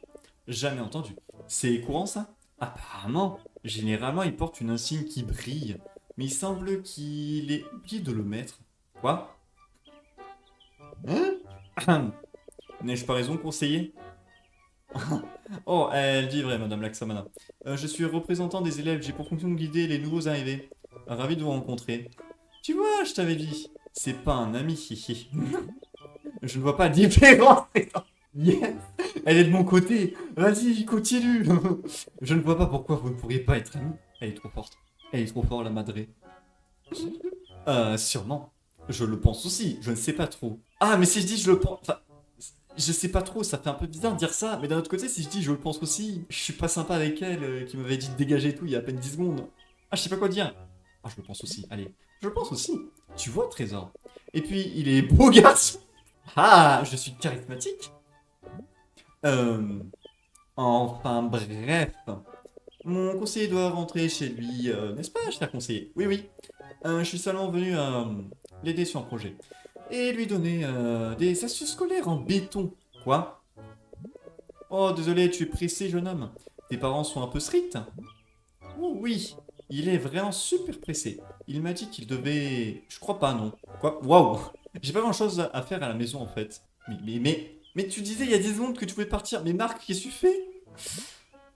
Jamais entendu. C'est courant, ça? Apparemment. Généralement, il porte une insigne qui brille. Mais il semble qu'il ait oublié de le mettre. Quoi? Hein? N'ai-je pas raison, conseiller? Oh, elle dit vrai, Madame Laxamana. Je suis représentant des élèves, j'ai pour fonction de guider les nouveaux arrivés. Ravi de vous rencontrer. Tu vois, je t'avais dit, c'est pas un ami. Je ne vois pas la différence. Yes. Elle est de mon côté. Vas-y, continue. Je ne vois pas pourquoi vous ne pourriez pas être amis. Elle est trop forte. Elle est trop forte, la madré. Sûrement. Je le pense aussi. Je ne sais pas trop. Ah, mais si je dis je le pense... Enfin, je sais pas trop, ça fait un peu bizarre de dire ça. Mais d'un autre côté, si je dis je le pense aussi, je suis pas sympa avec elle qui m'avait dit de dégager et tout il y a à peine 10 secondes. Ah, je sais pas quoi dire. Ah, je le pense aussi. Allez, je le pense aussi. Tu vois, Trésor. Et puis, il est beau garçon. Ah, je suis charismatique. Euh... Enfin, bref. Mon conseiller doit rentrer chez lui, n'est-ce pas, cher conseiller? Oui, oui. Je suis seulement venu l'aider sur un projet. Et lui donner des astuces scolaires en béton. Quoi? Oh, désolé, tu es pressé, jeune homme. Tes parents sont un peu stricts? Oh oui, il est vraiment super pressé. Il m'a dit qu'il devait... Je crois pas, non. Quoi? Waouh! J'ai pas grand-chose à faire à la maison, en fait. Mais tu disais il y a 10 secondes que tu voulais partir. Mais Marc, qu'est-ce que tu fais?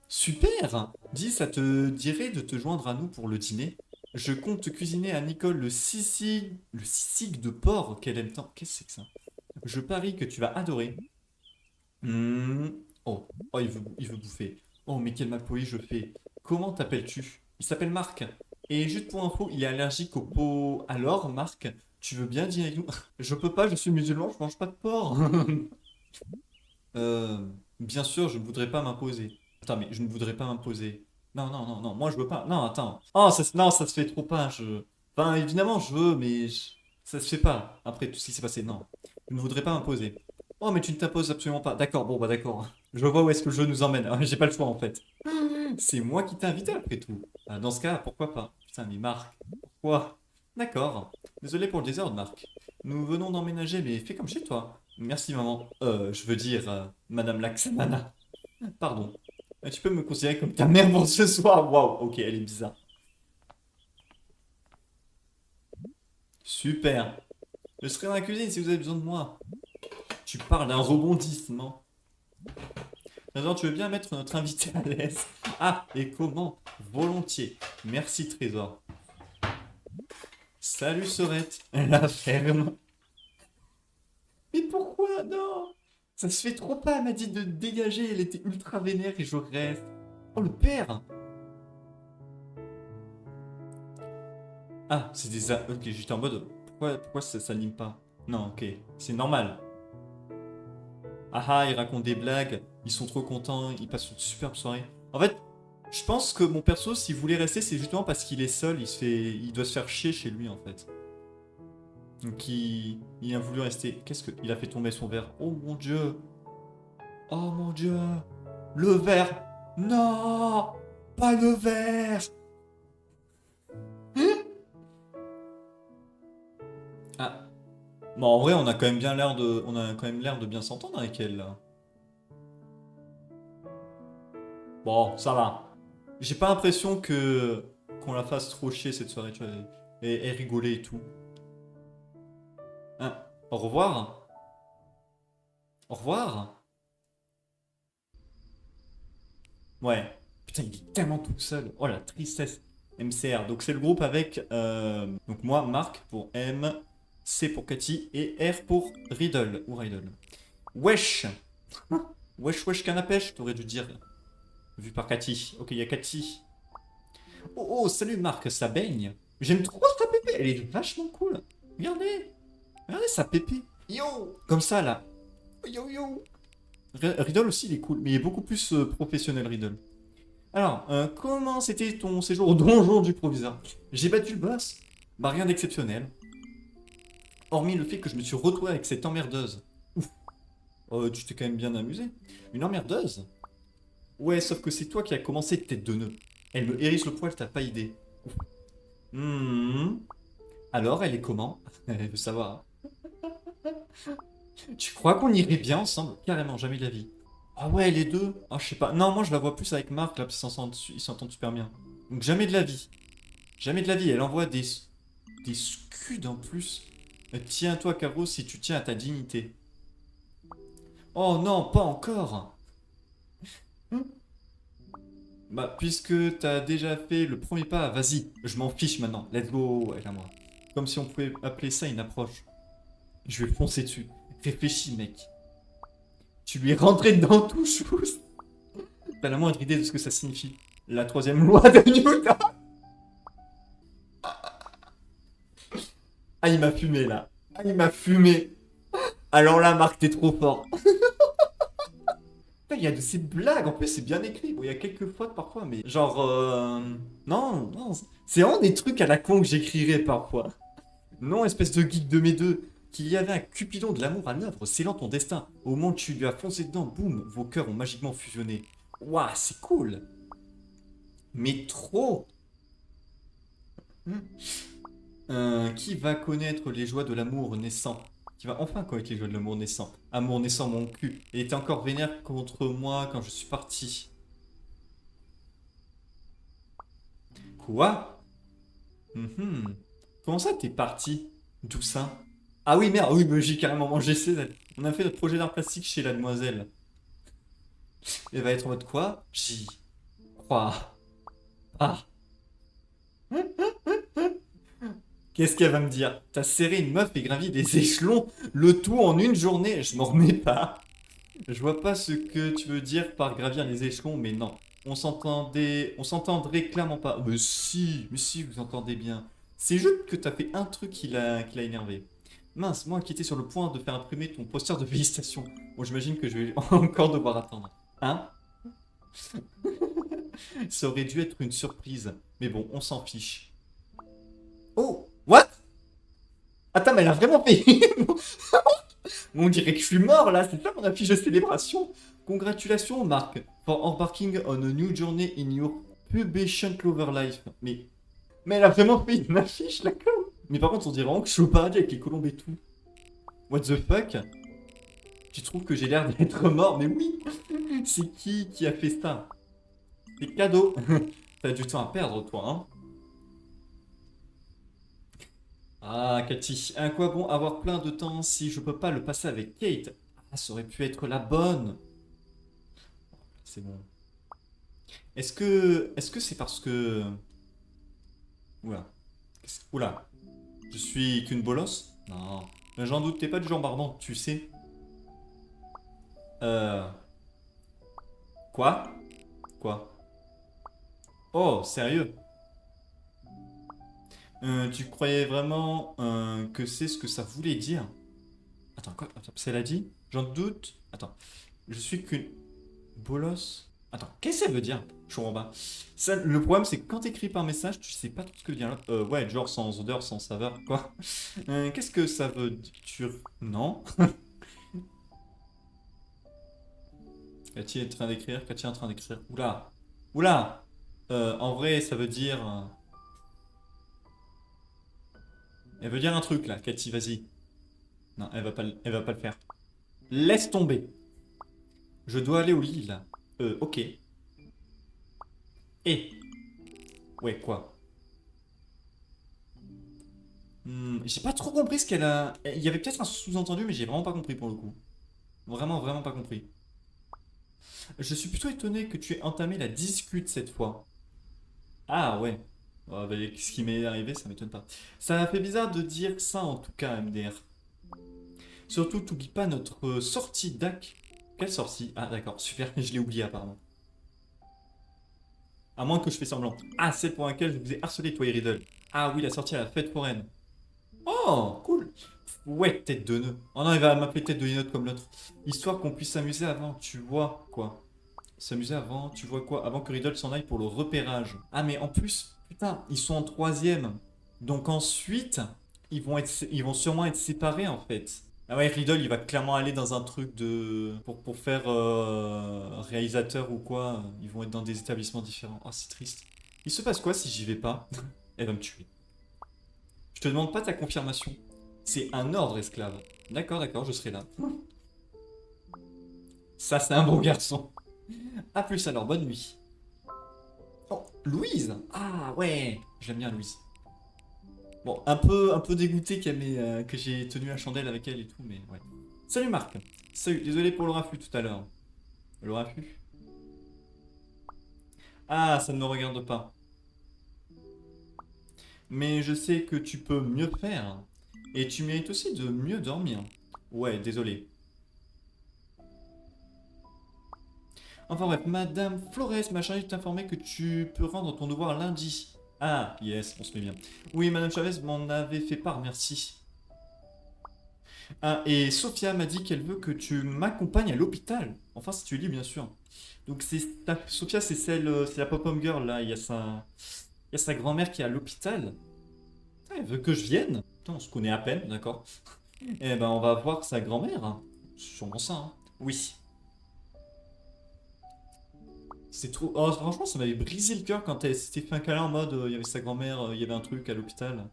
Super! Dis, ça te dirait de te joindre à nous pour le dîner? Je compte te cuisiner à Nicole le sisig de porc qu'elle aime tant. Qu'est-ce que c'est que ça? Je parie que tu vas adorer. Hmm. Oh, oh, il veut bouffer. Oh, mais quel malpoli je fais. Comment t'appelles-tu? Il s'appelle Marc. Et juste pour info, il est allergique au pot. Alors, Marc, tu veux bien dîner avec nous? Je peux pas, je suis musulman, je mange pas de porc. Bien sûr, je ne voudrais pas m'imposer. Attends, mais je ne voudrais pas m'imposer. Non, non, non, non, moi je veux pas. Non, attends. Oh, non, ça se fait trop pas. Enfin, évidemment, je veux, mais ça se fait pas. Après tout ce qui s'est passé, non. Je ne voudrais pas m'imposer. Oh, mais tu ne t'imposes absolument pas. D'accord, bon, bah d'accord. Je vois où est-ce que le jeu nous emmène. J'ai pas le choix en fait. C'est moi qui t'ai invité après tout. Dans ce cas, pourquoi pas? Putain, mais Marc, pourquoi? D'accord. Désolé pour le désordre, Marc. Nous venons d'emménager, mais fais comme chez toi. Merci, maman. Je veux dire, Madame Laxamana. Pardon. Tu peux me considérer comme ta mère pour ce soir? Waouh, ok, elle est bizarre. Super. Je serai dans la cuisine si vous avez besoin de moi. Tu parles d'un rebondissement. Trésor, tu veux bien mettre notre invité à l'aise? Ah, et comment? Volontiers. Merci, Trésor. Salut, Sorette. La ferme. Mais pourquoi? Non! Ça se fait trop pas, elle m'a dit de dégager, elle était ultra vénère et je reste. Oh, le père! Ah, c'est des... Ok, j'étais en mode... Pourquoi ça s'anime pas? Non, ok, c'est normal. Ah ah, ils racontent des blagues, ils sont trop contents, ils passent une superbe soirée. En fait, je pense que mon perso, s'il voulait rester, c'est justement parce qu'il est seul, il doit se faire chier chez lui, en fait. Donc il a voulu rester. Qu'est-ce que... Il a fait tomber son verre. Oh mon dieu! Oh mon dieu! Le verre! Non! Pas le verre! Ah. Bon, en vrai, on a quand même bien l'air de... On a quand même l'air de bien s'entendre avec elle, là. Bon, ça va. J'ai pas l'impression que... Qu'on la fasse trop chier cette soirée, tu vois. Et rigoler et tout. Hein? Au revoir? Au revoir? Ouais. Putain, il est tellement tout seul. Oh la tristesse. MCR. Donc c'est le groupe avec... Donc moi, Marc pour M, C pour Cathy et R pour Riddle. Ou Riddle. Wesh! Wesh wesh canapèche, t'aurais dû dire. Vu par Cathy. Ok, il y a Cathy. Oh oh, salut Marc, ça baigne. J'aime trop sa pépé, elle est vachement cool. Regardez. Regardez sa pépé. Yo! Comme ça là. Yo yo! Riddle aussi, il est cool, mais il est beaucoup plus professionnel, Riddle. Alors, comment c'était ton séjour au donjon du proviseur? J'ai battu le boss. Bah, rien d'exceptionnel. Hormis le fait que je me suis retrouvé avec cette emmerdeuse. Ouf. Tu t'es quand même bien amusé. Une emmerdeuse? Ouais, sauf que c'est toi qui as commencé, tête de nœud. Elle me hérisse le poil, t'as pas idée. Ouf. Hmm. Alors, elle est comment? Elle veut savoir. Tu crois qu'on irait bien ensemble? Carrément, jamais de la vie. Ah ouais, les deux? Ah, je sais pas. Non, moi je la vois plus avec Marc, là, parce qu'ils s'entendent super bien. Donc jamais de la vie. Jamais de la vie. Elle envoie des scuds en plus. Tiens-toi, Caro, si tu tiens à ta dignité. Oh non, pas encore. Hmm. Bah, puisque t'as déjà fait le premier pas, vas-y, je m'en fiche maintenant. Let's go, avec moi. Comme si on pouvait appeler ça une approche. Je vais foncer dessus. Réfléchis, mec. Tu lui es rentré dedans tout chousse. T'as la moindre idée de ce que ça signifie. La troisième loi de Newton. Ah, il m'a fumé là. Ah, il m'a fumé. Alors là, Marc, t'es trop fort. Putain, il y a de ces blagues, en plus c'est bien écrit. Bon, il y a quelques fautes parfois, mais genre... Non, non, c'est vraiment des trucs à la con que j'écrirais parfois. Non, espèce de geek de mes deux, qu'il y avait un Cupidon de l'amour à l'œuvre, scellant ton destin. Au moment où tu lui as foncé dedans, boum, vos cœurs ont magiquement fusionné. Waouh, c'est cool. Mais trop. Qui va connaître les joies de l'amour naissant? Qui va enfin connaître les joies de l'amour naissant? Amour naissant, mon cul. Et était encore vénère contre moi quand je suis parti. Quoi? Mhm. Comment ça, t'es parti? D'où ça? Ah oui, merde, oui, mais j'ai carrément mangé ses ailes. On a fait notre projet d'art plastique chez la demoiselle. Elle va être en mode quoi? J'y crois. Ah, qu'est-ce qu'elle va me dire? T'as serré une meuf et gravi des échelons, le tout en une journée. Je m'en remets pas. Je vois pas ce que tu veux dire par gravir les échelons, mais non. On s'entendrait clairement pas. Mais si, vous entendez bien. C'est juste que t'as fait un truc qui l'a énervé. Mince, moi qui étais sur le point de faire imprimer ton poster de félicitations. Bon, j'imagine que je vais encore devoir attendre. Hein? Ça aurait dû être une surprise. Mais bon, on s'en fiche. Oh! What? Attends, mais elle a vraiment fait. On dirait que je suis mort là, c'est ça mon affiche de célébration. Congratulations Marc, for embarking on a new journey in your pubescent clover life. Mais elle a vraiment fait une affiche là comme. Mais par contre on dirait vraiment que je suis au paradis avec les colombes et tout. What the fuck? Tu trouves que j'ai l'air d'être mort? Mais oui. C'est qui a fait ça? C'est cadeau. T'as du temps à perdre toi, hein? Ah, Cathy, à quoi bon avoir plein de temps si je peux pas le passer avec Kate? Ah, ça aurait pu être la bonne. C'est bon. Est-ce que c'est parce que... Oula. Oula. Je suis qu'une bolosse? Non. Mais j'en doute, t'es pas du genre barbant, tu sais. Euh... Quoi? Quoi? Oh, sérieux? Tu croyais vraiment que c'est ce que ça voulait dire? Attends, quoi? Attends, ça l'a dit? J'en doute. Attends. Je suis qu'une bolosse? Attends, qu'est-ce que ça veut dire? Je comprends pas. Ça, le problème, c'est que quand t'écris par message, tu sais pas tout ce que dire là. Ouais, genre sans odeur, sans saveur, quoi. Qu'est-ce que ça veut dire? Non? Cathy est en train d'écrire, Cathy est en train d'écrire. Oula! Oula! En vrai, ça veut dire. Elle veut dire un truc là, Cathy, vas-y. Non, elle va pas le faire. Laisse tomber. Je dois aller au lit là. Ok. Et. Ouais, quoi? J'ai pas trop compris ce qu'elle a. Il y avait peut-être un sous-entendu, mais j'ai vraiment pas compris pour le coup. Vraiment, vraiment pas compris. Je suis plutôt étonné que tu aies entamé la discute cette fois. Ah ouais. Oh, bah, ce qui m'est arrivé, ça m'étonne pas. Ça m'a fait bizarre de dire ça en tout cas, MDR. Surtout, t'oublies pas notre sortie DAC. Quelle sortie? Ah d'accord, super, je l'ai oublié apparemment. À moins que je fais semblant. Ah, celle pour laquelle je vous ai harcelé, toi et Riddle. Ah oui, la sortie à la fête foraine. Oh, cool. Ouais, tête de nœud. Oh non, il va m'appeler tête de linotte comme l'autre. Histoire qu'on puisse s'amuser avant, tu vois quoi. S'amuser avant, tu vois quoi. Avant que Riddle s'en aille pour le repérage. Ah mais en plus, putain, ils sont en troisième. Donc ensuite, ils vont sûrement être séparés en fait. Ah ouais, Riddle, il va clairement aller dans un truc de... Pour faire réalisateur ou quoi. Ils vont être dans des établissements différents. Oh, c'est triste. Il se passe quoi si j'y vais pas? Elle va me tuer. Je te demande pas ta confirmation. C'est un ordre, esclave. D'accord, d'accord, je serai là. Ça, c'est un bon garçon. A plus alors, bonne nuit. Oh, Louise! Ah ouais, j'aime bien Louise. Bon, un peu dégoûté que j'ai tenu la chandelle avec elle et tout, mais ouais. Salut Marc. Salut, désolé pour le raffut tout à l'heure. Le raffut? Ah, ça ne me regarde pas. Mais je sais que tu peux mieux faire. Et tu mérites aussi de mieux dormir. Ouais, désolé. Enfin bref, Madame Flores m'a chargé de t'informer que tu peux rendre ton devoir lundi. Ah, yes, on se met bien. Oui, Madame Chavez m'en avait fait part, merci. Ah, et Sophia m'a dit qu'elle veut que tu m'accompagnes à l'hôpital. Enfin, si tu es libre, bien sûr. Donc, Sophia, c'est celle, c'est la pop-up girl, là. Il y a sa grand-mère qui est à l'hôpital. Ah, elle veut que je vienne. Putain, on se connaît à peine, d'accord. Eh ben, on va voir sa grand-mère, hein. C'est sûrement ça, hein. Oui. C'est trop. Oh, franchement, ça m'avait brisé le cœur quand elle s'était fait un câlin en mode il y avait sa grand-mère, il y avait un truc à l'hôpital.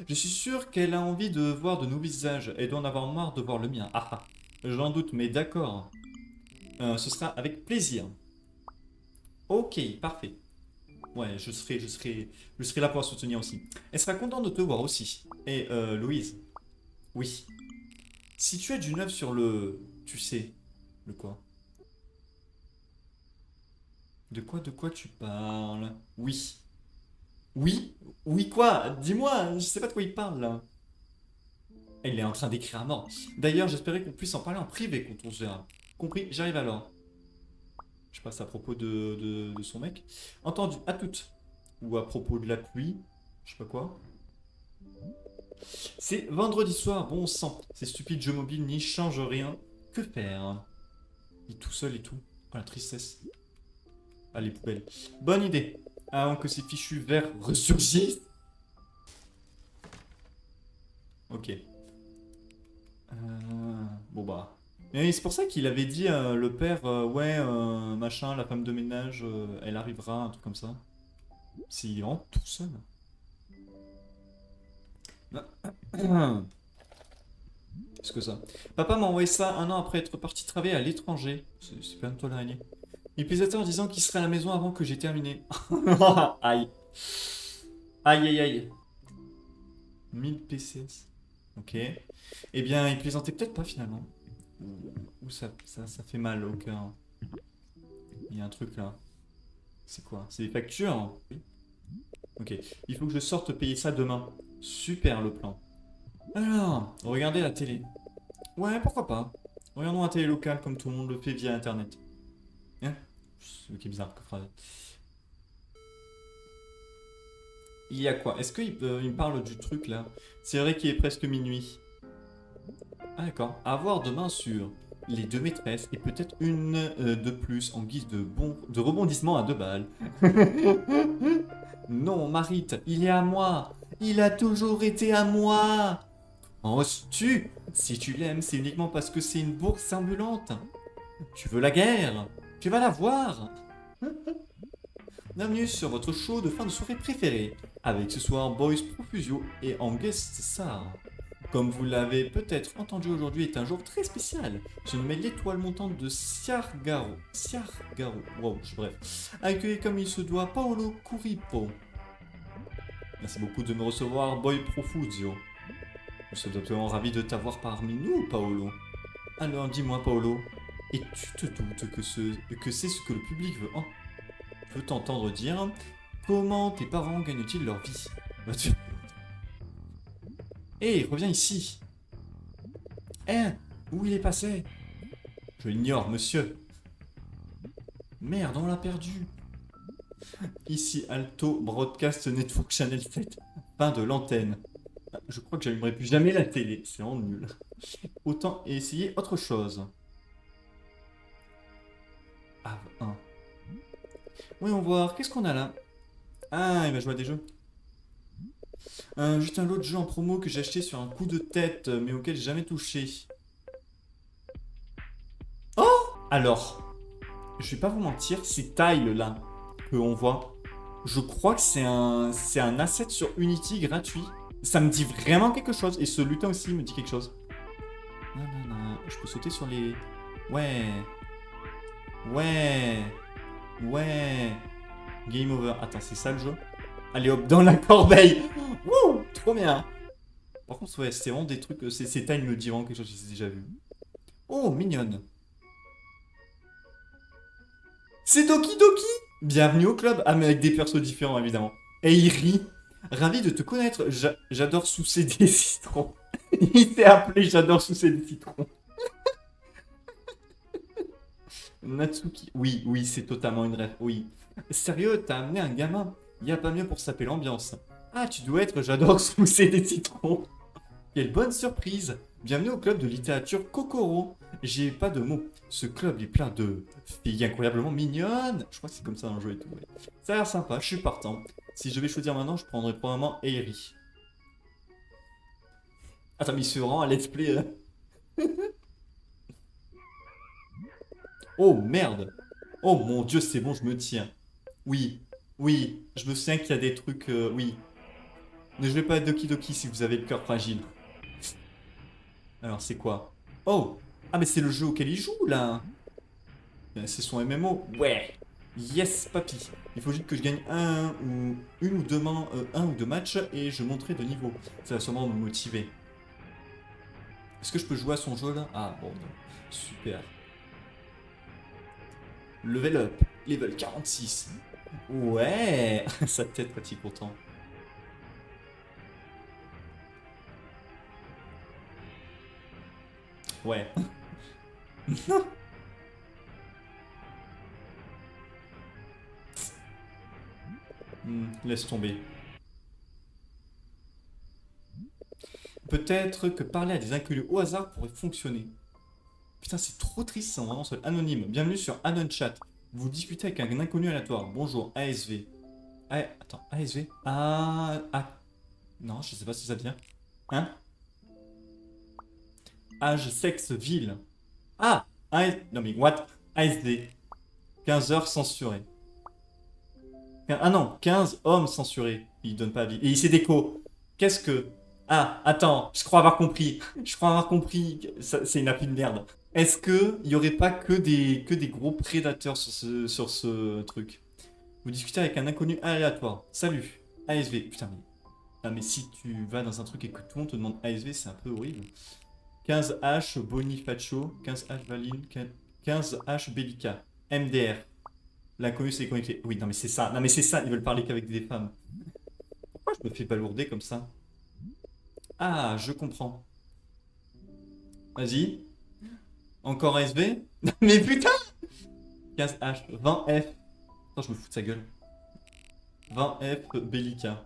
Je suis sûr qu'elle a envie de voir de nouveaux visages. Elle doit en avoir marre de voir le mien. Ah ah. J'en doute, mais d'accord. Ce sera avec plaisir. Ok, parfait. Ouais, je serai là pour la soutenir aussi. Elle sera contente de te voir aussi. Et Louise, oui. Si tu as du neuf sur le, tu sais, le quoi? De quoi tu parles? Oui. Oui? Oui quoi? Dis-moi, je sais pas de quoi il parle là. Il est en train d'écrire à mort. D'ailleurs, j'espérais qu'on puisse en parler en privé quand on se verra. Compris, j'arrive alors. Je sais pas, c'est à propos de son mec. Entendu, à toutes. Ou à propos de la pluie. Je sais pas quoi. C'est vendredi soir, bon sang. Ces stupides jeux mobiles n'y changent rien. Que faire? Il est tout seul et tout. Oh la tristesse. Allez, poubelle. Bonne idée. Avant que ces fichus verts ressurgissent. Ok. Bon bah. Mais c'est pour ça qu'il avait dit le père, ouais, machin, la femme de ménage, elle arrivera, un truc comme ça. S'il rentre tout seul. Qu'est-ce que ça? Papa m'a envoyé ça un an après être parti travailler à l'étranger. C'est pas un toi l'araignée. L'utilisateur disant qu'il serait à la maison avant que j'ai terminé. Aïe. Aïe aïe aïe. 1000 PCS. Ok. Eh bien, il plaisantait peut-être pas finalement. Ou ça fait mal au cœur. Il y a un truc là. C'est quoi? C'est des factures? Oui. Ok. Il faut que je sorte payer ça demain. Super le plan. Alors, regardez la télé. Ouais, pourquoi pas. Regardons la télé locale comme tout le monde le fait via internet. Hein? C'est ok bizarre que phrase. Il y a quoi? Est-ce il me parle du truc là? C'est vrai qu'il est presque minuit. Ah d'accord. À voir demain sur les deux maîtresses et peut-être une de plus en guise de rebondissement à deux balles. Non, Marit, il est à moi. Il a toujours été à moi. En oses-tu? Si tu l'aimes, c'est uniquement parce que c'est une bourse ambulante. Tu veux la guerre? Tu vas la voir. Bienvenue sur votre show de fin de soirée préféré, avec ce soir Boys Profusio et en guest star. Comme vous l'avez peut-être entendu, aujourd'hui est un jour très spécial. Je nommé l'étoile montante de Siargaro. Siargaro, wow, bref. Accueilli comme il se doit Paolo Curipo. Merci beaucoup de me recevoir, Boy Profusio. Nous sommes absolument ravis de t'avoir parmi nous, Paolo. Alors dis-moi, Paolo, et tu te doutes que c'est ce que le public veut t'entendre dire? Comment tes parents gagnent-ils leur vie? Hé, reviens ici. Hein? Où il est passé? Je l'ignore, monsieur. Merde, on l'a perdu. Ici, Alto Broadcast Network Channel 7. Fin de l'antenne. Je crois que j'allumerai plus jamais la télé. C'est vraiment nul. Autant essayer autre chose. Ah, 1. Voyons voir, qu'est-ce qu'on a là? Ah, il va jouer à des jeux. Juste un lot de jeu en promo que j'ai acheté sur un coup de tête, mais auquel j'ai jamais touché. Oh! Alors, je vais pas vous mentir, ces tiles là que on voit, je crois que c'est un asset sur Unity gratuit. Ça me dit vraiment quelque chose. Et ce lutin aussi me dit quelque chose. Non, non, non. Je peux sauter sur les... Ouais. Ouais. Ouais. Game over. Attends, c'est ça le jeu? Allez hop, dans la corbeille. Wouh, trop bien. Par contre, ouais, c'est vraiment des trucs... Ces tiles me disent vraiment quelque chose que j'ai déjà vu. Oh, mignonne. C'est Doki Doki! Bienvenue au club. Ah, mais avec des persos différents, évidemment. Et il rit. Ravi de te connaître. J'adore sucer des citrons. Il s'est appelé J'adore sucer des citrons. Natsuki. Oui, oui, c'est totalement une rêve. Oui. Sérieux, t'as amené un gamin. Y a pas mieux pour saper l'ambiance. Ah, tu dois être, j'adore smousser des citrons. Quelle bonne surprise. Bienvenue au club de littérature Kokoro. J'ai pas de mots. Ce club est plein de filles incroyablement mignonnes. Je crois que c'est comme ça dans le jeu et tout. Ouais. Ça a l'air sympa, je suis partant. Si je devais choisir maintenant, je prendrais probablement Eiri. Attends, mais il se rend à let's play. Oh merde. Oh mon dieu, c'est bon, je me tiens. Oui, oui, je me souviens qu'il y a des trucs. Oui. Ne jouez pas à Doki Doki si vous avez le cœur fragile. Alors, c'est quoi? Oh! Ah, mais c'est le jeu auquel il joue là! C'est son MMO. Ouais! Yes, papy! Il faut juste que je gagne un ou deux matchs et je monterai de niveau. Ça va sûrement me motiver. Est-ce que je peux jouer à son jeu là? Ah, bon, non. Super. Level up. Level 46. Ouais! Sa tête quand il est content. Ouais. Laisse tomber. Peut-être que parler à des inconnus au hasard pourrait fonctionner. Putain, c'est trop triste, c'est vraiment seul. Anonyme. Bienvenue sur Anon Chat. Vous discutez avec un inconnu aléatoire. Bonjour, ASV. Ah, attends, ASV? Non, je sais pas si ça vient. Hein? Âge, sexe, ville. Ah! Non mais what? ASD. 15 heures censurées. Ah non, 15 hommes censurés. Il donne pas avis. Et il s'est déco. Qu'est-ce que... Ah, attends, je crois avoir compris. Je crois avoir compris. C'est une appli de merde. Est-ce que il y aurait pas que des gros prédateurs sur ce truc? Vous discutez avec un inconnu aléatoire. Salut, ASV. Putain, mais... Ah, mais si tu vas dans un truc et que tout le monde te demande ASV, c'est un peu horrible. 15H Bonifacio, 15H Valine, 15H Bellica, MDR. L'inconnu s'est connecté. Oui, non mais c'est ça. Non mais c'est ça, ils veulent parler qu'avec des femmes. Pourquoi je me fais balourder comme ça? Ah, je comprends. Vas-y. Encore ASV? Mais putain! 15H, 20F. Attends, je me fous de sa gueule. 20F Bellica.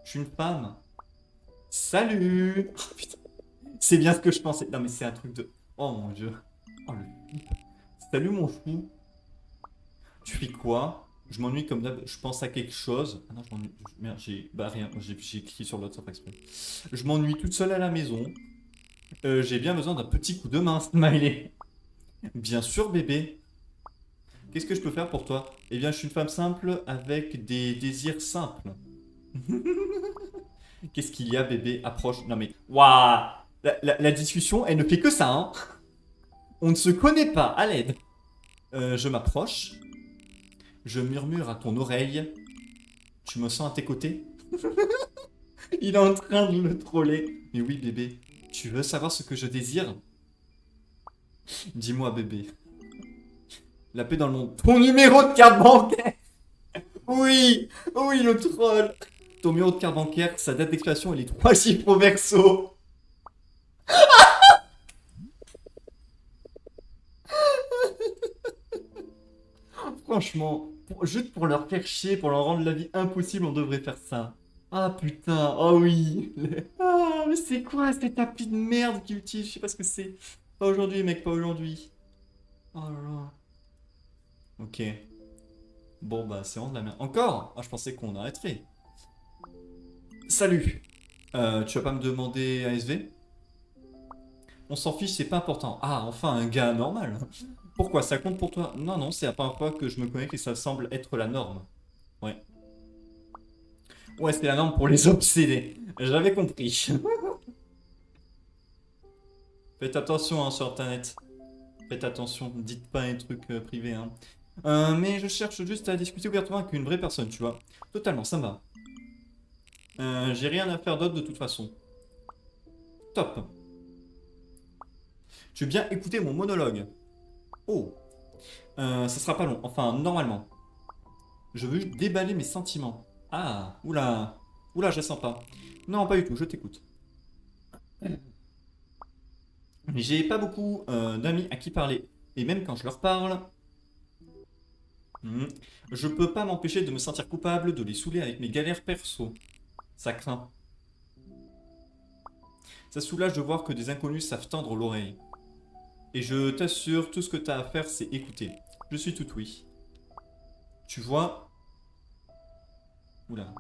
Je suis une femme. Salut! Oh, putain. C'est bien ce que je pensais. Non mais c'est un truc de... Oh mon dieu. Oh le... Salut mon fou. Tu fais quoi? Je m'ennuie comme d'hab. Je pense à quelque chose. Ah non, je m'ennuie. Merde, j'ai... Bah rien. J'ai cliqué sur l'autre sans faire exprès. Je m'ennuie toute seule à la maison. J'ai bien besoin d'un petit coup de main, smiley. Bien sûr, bébé. Qu'est-ce que je peux faire pour toi? Eh bien, je suis une femme simple avec des désirs simples. Qu'est-ce qu'il y a, bébé? Approche. Non mais... Waouh! La discussion, elle ne fait que ça, hein. On ne se connaît pas, à l'aide. Je m'approche. Je murmure à ton oreille. Tu me sens à tes côtés? Il est en train de le troller. Mais oui, bébé. Tu veux savoir ce que je désire? Dis-moi, bébé. La paix dans le monde. Ton numéro de carte bancaire! Oui! Oui, le troll! Ton numéro de carte bancaire, sa date d'expiration et les trois chiffres au verso. Franchement, juste pour leur faire chier, pour leur rendre la vie impossible, on devrait faire ça. Ah putain, oh oui. Ah, mais c'est quoi cette appli de merde qu'ils utilisent? Je sais pas ce que c'est. Pas aujourd'hui, mec, pas aujourd'hui. Oh là là. Ok. Bon, bah, c'est vraiment de la merde. Encore? Ah, je pensais qu'on arrêterait. Salut. Tu vas pas me demander ASV? On s'en fiche, c'est pas important. Ah, enfin, un gars normal. Pourquoi? Ça compte pour toi? Non, non, c'est la première fois que je me connecte et ça semble être la norme. Ouais. Ouais, c'est la norme pour les obsédés. J'avais compris. Faites attention hein, sur Internet. Faites attention, dites pas un truc privé. Hein. Mais je cherche juste à discuter ouvertement avec une vraie personne, tu vois. Totalement, ça me va. J'ai rien à faire d'autre de toute façon. Top. Tu veux bien écouter mon monologue? Oh. Ça sera pas long. Enfin, normalement. Je veux juste déballer mes sentiments. Ah, oula. Oula, je la sens pas. Non, pas du tout, je t'écoute. J'ai pas beaucoup d'amis à qui parler. Et même quand je leur parle, Hmm. Je peux pas m'empêcher de me sentir coupable de les saouler avec mes galères perso. Ça craint. Ça soulage de voir que des inconnus savent tendre l'oreille. Et je t'assure, tout ce que t'as à faire, c'est écouter. Je suis tout oui. Tu vois... Oula.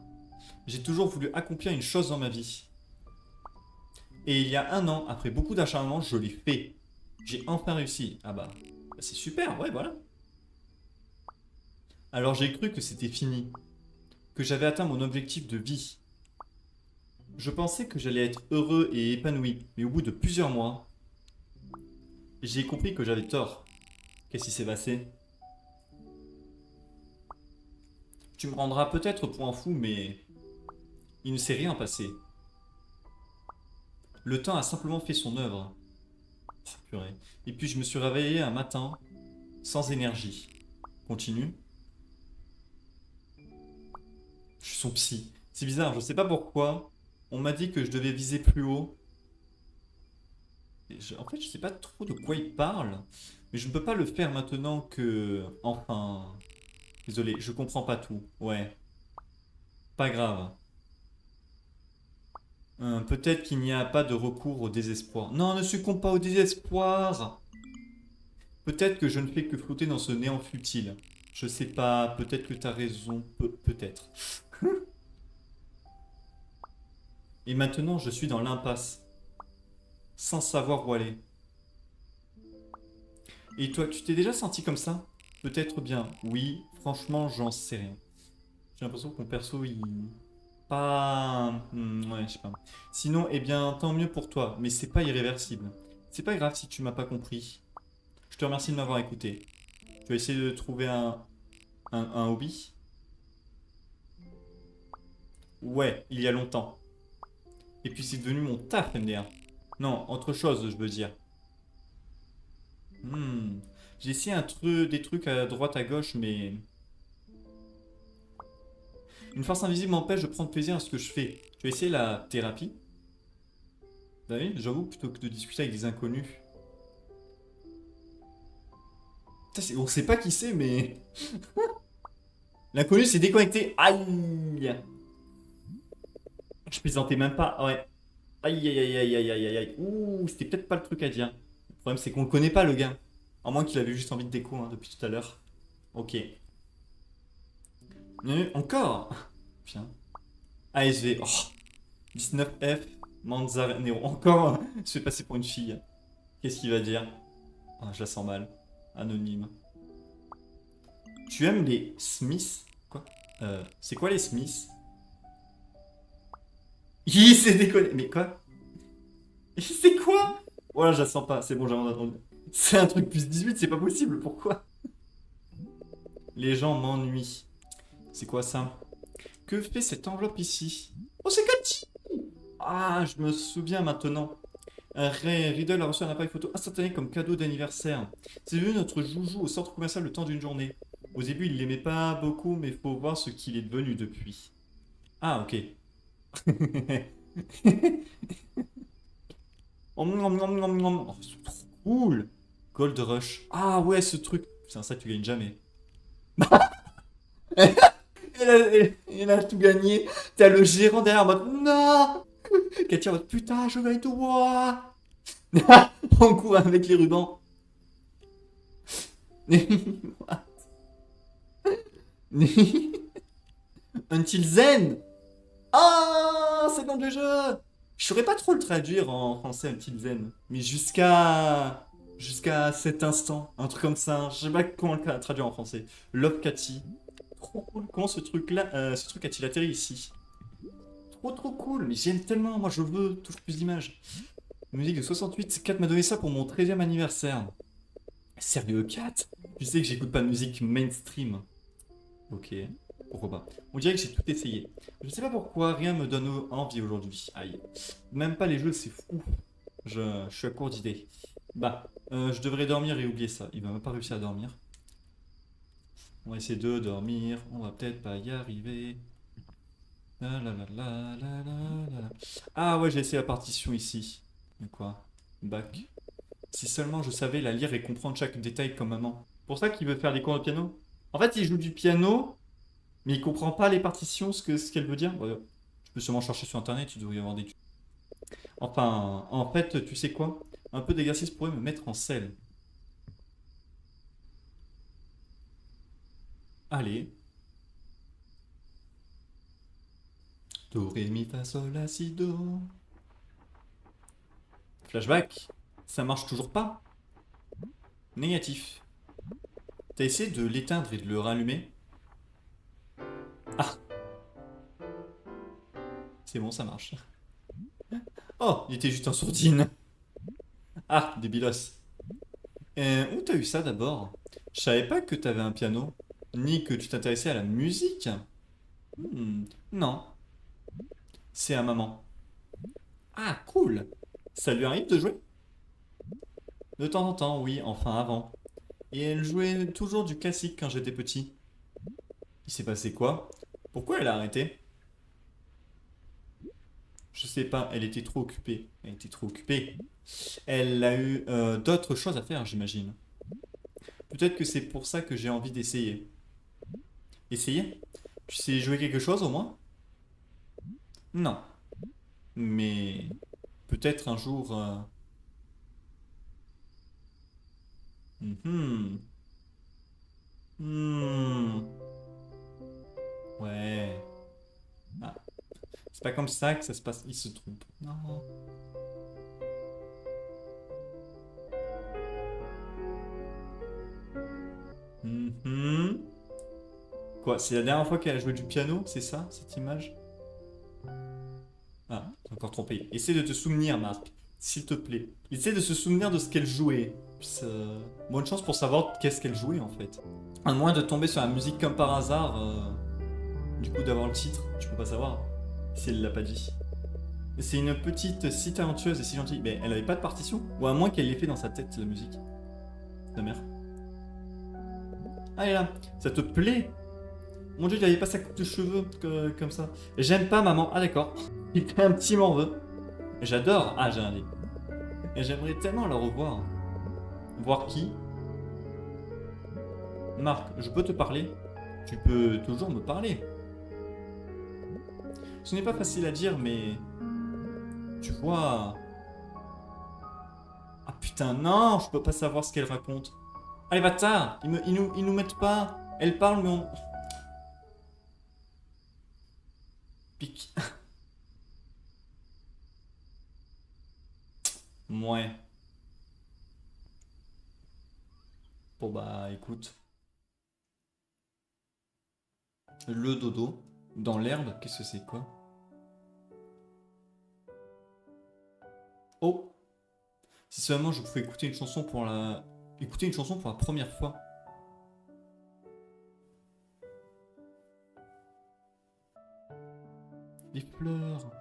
J'ai toujours voulu accomplir une chose dans ma vie. Et il y a un an, après beaucoup d'acharnement, je l'ai fait. J'ai enfin réussi. Ah bah, c'est super, ouais, voilà. Alors j'ai cru que c'était fini, que j'avais atteint mon objectif de vie. Je pensais que j'allais être heureux et épanoui, mais au bout de plusieurs mois, j'ai compris que j'avais tort. Qu'est-ce qui s'est passé? Tu me rendras peut-être pour un fou, mais il ne s'est rien passé. Le temps a simplement fait son œuvre. Oh, purée. Et puis je me suis réveillé un matin, sans énergie. Continue. Je suis son psy. C'est bizarre, je sais pas pourquoi. On m'a dit que je devais viser plus haut. En fait, je sais pas trop de quoi il parle. Mais je ne peux pas le faire maintenant que... Enfin... Désolé, je comprends pas tout. Ouais, pas grave. Peut-être qu'il n'y a pas de recours au désespoir. Non, ne succombe pas au désespoir. Peut-être que je ne fais que flotter dans ce néant futile. Je sais pas, peut-être que t'as raison, peut-être. Et maintenant, je suis dans l'impasse, sans savoir où aller. Et toi, tu t'es déjà senti comme ça? Peut-être bien. Oui, franchement, j'en sais rien. J'ai l'impression que mon perso, il... Pas... ouais, je sais pas. Sinon, eh bien, tant mieux pour toi, mais c'est pas irréversible. C'est pas grave si tu m'as pas compris. Je te remercie de m'avoir écouté. Tu vas essayer de trouver un hobby? Ouais, il y a longtemps. Et puis c'est devenu mon taf, MDR. Non, autre chose, je veux dire. Hmm. J'ai essayé des trucs à droite, à gauche, mais... Une force invisible m'empêche de prendre plaisir à ce que je fais. Tu as essayé la thérapie? Bah oui, j'avoue, plutôt que de discuter avec des inconnus. Putain, on sait pas qui c'est, mais... L'inconnu s'est déconnecté. Aïe! Je plaisantais même pas, ouais. Aïe, aïe, aïe, aïe, aïe, aïe, aïe, aïe. Ouh, c'était peut-être pas le truc à dire. Le problème, c'est qu'on le connaît pas, le gars. À moins qu'il avait juste envie de déco, hein, depuis tout à l'heure. Ok. Encore? Putain. ASV. Oh. 19F. Manzanero. Encore, je fais passer pour une fille. Qu'est-ce qu'il va dire? Ah, je la sens mal. Anonyme. Tu aimes les Smiths? Quoi? C'est quoi les Smiths? Il s'est déconné. Mais quoi? C'est quoi? Voilà, je la sens pas. C'est bon, j'ai entendu. C'est un truc plus 18, c'est pas possible. Pourquoi? Les gens m'ennuient. C'est quoi ça? Que fait cette enveloppe ici? Oh, c'est Cathy! Ah, je me souviens maintenant. Riddle a reçu un appareil photo instantané comme cadeau d'anniversaire. C'est devenu notre joujou au centre commercial le temps d'une journée. Au début, il l'aimait pas beaucoup, mais faut voir ce qu'il est devenu depuis. Ah, ok. Oh, c'est trop cool. Gold Rush. Ah ouais, ce truc. Putain, ça, tu gagnes jamais. Elle a tout gagné. T'as le gérant derrière en mode non. Katia en mode putain, je gagne tout moi. On court avec les rubans. Until Zen. Ah, c'est le nom du jeu. Je saurais pas trop le traduire en français, Until Zen. Mais jusqu'à cet instant, un truc comme ça. Je sais pas comment le traduire en français. Love Cathy. Trop cool. Comment ce truc a-t-il atterri ici? Trop trop cool. Mais j'aime tellement. Moi, je veux toujours plus d'images. Musique de 68. Kat m'a donné ça pour mon 13e anniversaire. Sérieux, Kat? Tu sais que j'écoute pas de musique mainstream. Ok, pourquoi pas. On dirait que j'ai tout essayé. Je sais pas pourquoi, rien me donne envie aujourd'hui. Aïe. Même pas les jeux, c'est fou. Je suis à court d'idées. Bah, je devrais dormir et oublier ça. Il va même pas réussir à dormir. On va essayer de dormir. On va peut-être pas y arriver. La la la la la la la. Ah ouais, j'ai essayé la partition ici. Mais quoi? Bac. Si seulement je savais la lire et comprendre chaque détail comme maman. Pour ça qu'il veut faire des cours de piano? En fait, il joue du piano, mais il comprend pas les partitions, ce qu'elle veut dire. Ouais, tu peux sûrement chercher sur internet, tu devrais y avoir des. Enfin, en fait, tu sais quoi? Un peu d'exercice pourrait me mettre en selle. Allez. Do, ré, mi, fa, sol, la, si, do. Flashback. Ça marche toujours pas. Négatif. T'as essayé de l'éteindre et de le rallumer? Ah, c'est bon, ça marche. Oh, il était juste en sourdine. Ah, débilos. Où t'as eu ça d'abord? Je savais pas que t'avais un piano, ni que tu t'intéressais à la musique. Non, c'est à maman. Ah, cool. Ça lui arrive de jouer? De temps en temps, oui, enfin avant. Et elle jouait toujours du classique quand j'étais petit. Il s'est passé quoi? Pourquoi elle a arrêté? Je sais pas, elle était trop occupée. Elle était trop occupée. Elle a eu d'autres choses à faire, j'imagine. Peut-être que c'est pour ça que j'ai envie d'essayer. Essayer? Tu sais jouer quelque chose au moins? Non. Mais peut-être un jour. Mhm. Hmm. Ouais. Ah, c'est pas comme ça que ça se passe. Il se trompe. Non. Mhm. Quoi, c'est la dernière fois qu'elle a joué du piano, c'est ça, cette image? Ah, t'es encore trompé. Essaie de te souvenir, Marc. S'il te plaît. Essaie de se souvenir de ce qu'elle jouait. Ça- Bonne chance pour savoir qu'est-ce qu'elle jouait en fait. À moins de tomber sur la musique comme par hasard, du coup d'avoir le titre, tu peux pas savoir. Si elle l'a pas dit. C'est une petite si talentueuse et si gentille. Mais elle avait pas de partition? Ou à moins qu'elle l'ait fait dans sa tête, la musique. Ta mère. Allez là, ça te plaît? Mon dieu, il avait pas sa coupe de cheveux comme ça. J'aime pas maman. Ah d'accord. Il était un petit morveux. J'adore. Ah, j'ai un lit. Et j'aimerais tellement la revoir. Voir qui? Marc, je peux te parler? Tu peux toujours me parler. Ce n'est pas facile à dire, mais... Tu vois... Ah putain, non, je peux pas savoir ce qu'elle raconte. Allez, bâtard, ils nous mettent pas. Elle parle, mais on... Pique. Ouais. Bon bah, écoute. Le dodo. Dans l'herbe, qu'est-ce que c'est quoi? Oh, si seulement je pouvais écouter une chanson pour la... Écouter une chanson pour la première fois. Les fleurs.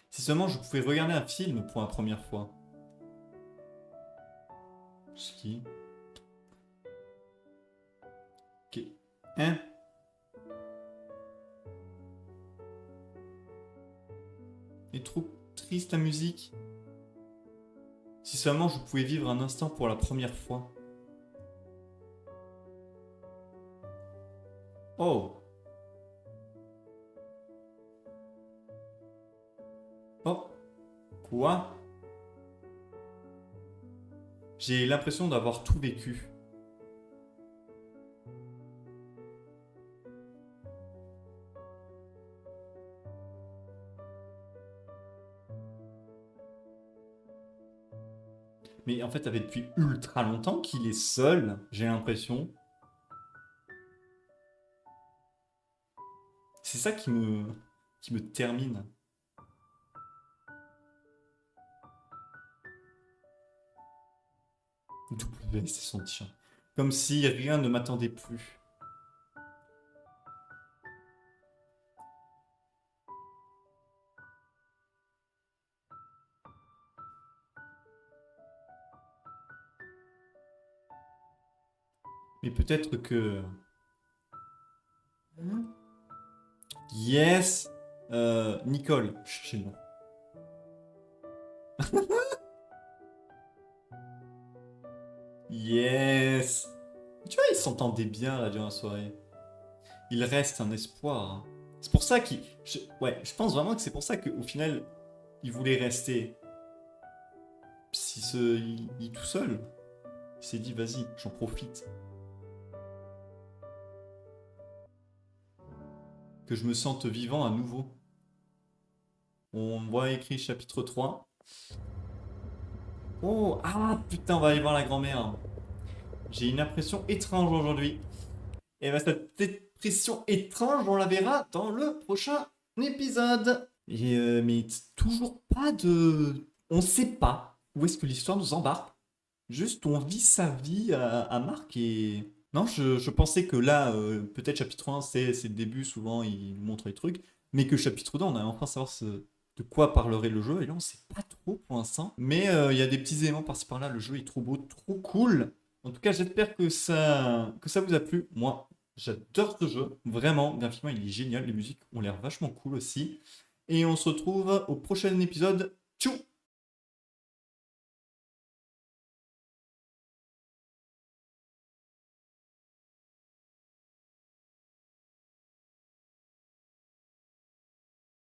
Si seulement je pouvais regarder un film pour la première fois. Ski. Ok. Hein? Et trop triste la musique. Si seulement je pouvais vivre un instant pour la première fois. Oh. Oh. Quoi? J'ai l'impression d'avoir tout vécu. Mais en fait, ça fait depuis ultra longtemps qu'il est seul, j'ai l'impression. C'est ça qui me termine. W, c'est son chien. Comme si rien ne m'attendait plus. Mais peut-être que... Yes. Nicole. Chez nous. Yes. Tu vois, ils s'entendaient bien là durant la soirée. Il reste un espoir, hein. C'est pour ça qu'il... Ouais, je pense vraiment que c'est pour ça qu'au final, il voulait rester. Il est tout seul. Il s'est dit, vas-y, j'en profite. Que je me sente vivant à nouveau. On voit écrit chapitre 3. Oh, ah putain, on va aller voir la grand-mère. J'ai une impression étrange aujourd'hui. Et bah cette impression étrange, on la verra dans le prochain épisode. Mais toujours pas de... On sait pas où est-ce que l'histoire nous embarque. Juste, on vit sa vie à Marc et... Non, je pensais que là, peut-être chapitre 1, c'est le début, souvent il montre les trucs, mais que chapitre 2, on allait enfin savoir de quoi parlerait le jeu, et là on sait pas trop pour l'instant. Mais il y a des petits éléments par-ci par-là, le jeu est trop beau, trop cool. En tout cas, j'espère que ça vous a plu. Moi, j'adore ce jeu, vraiment, graphiquement il est génial, les musiques ont l'air vachement cool aussi. Et on se retrouve au prochain épisode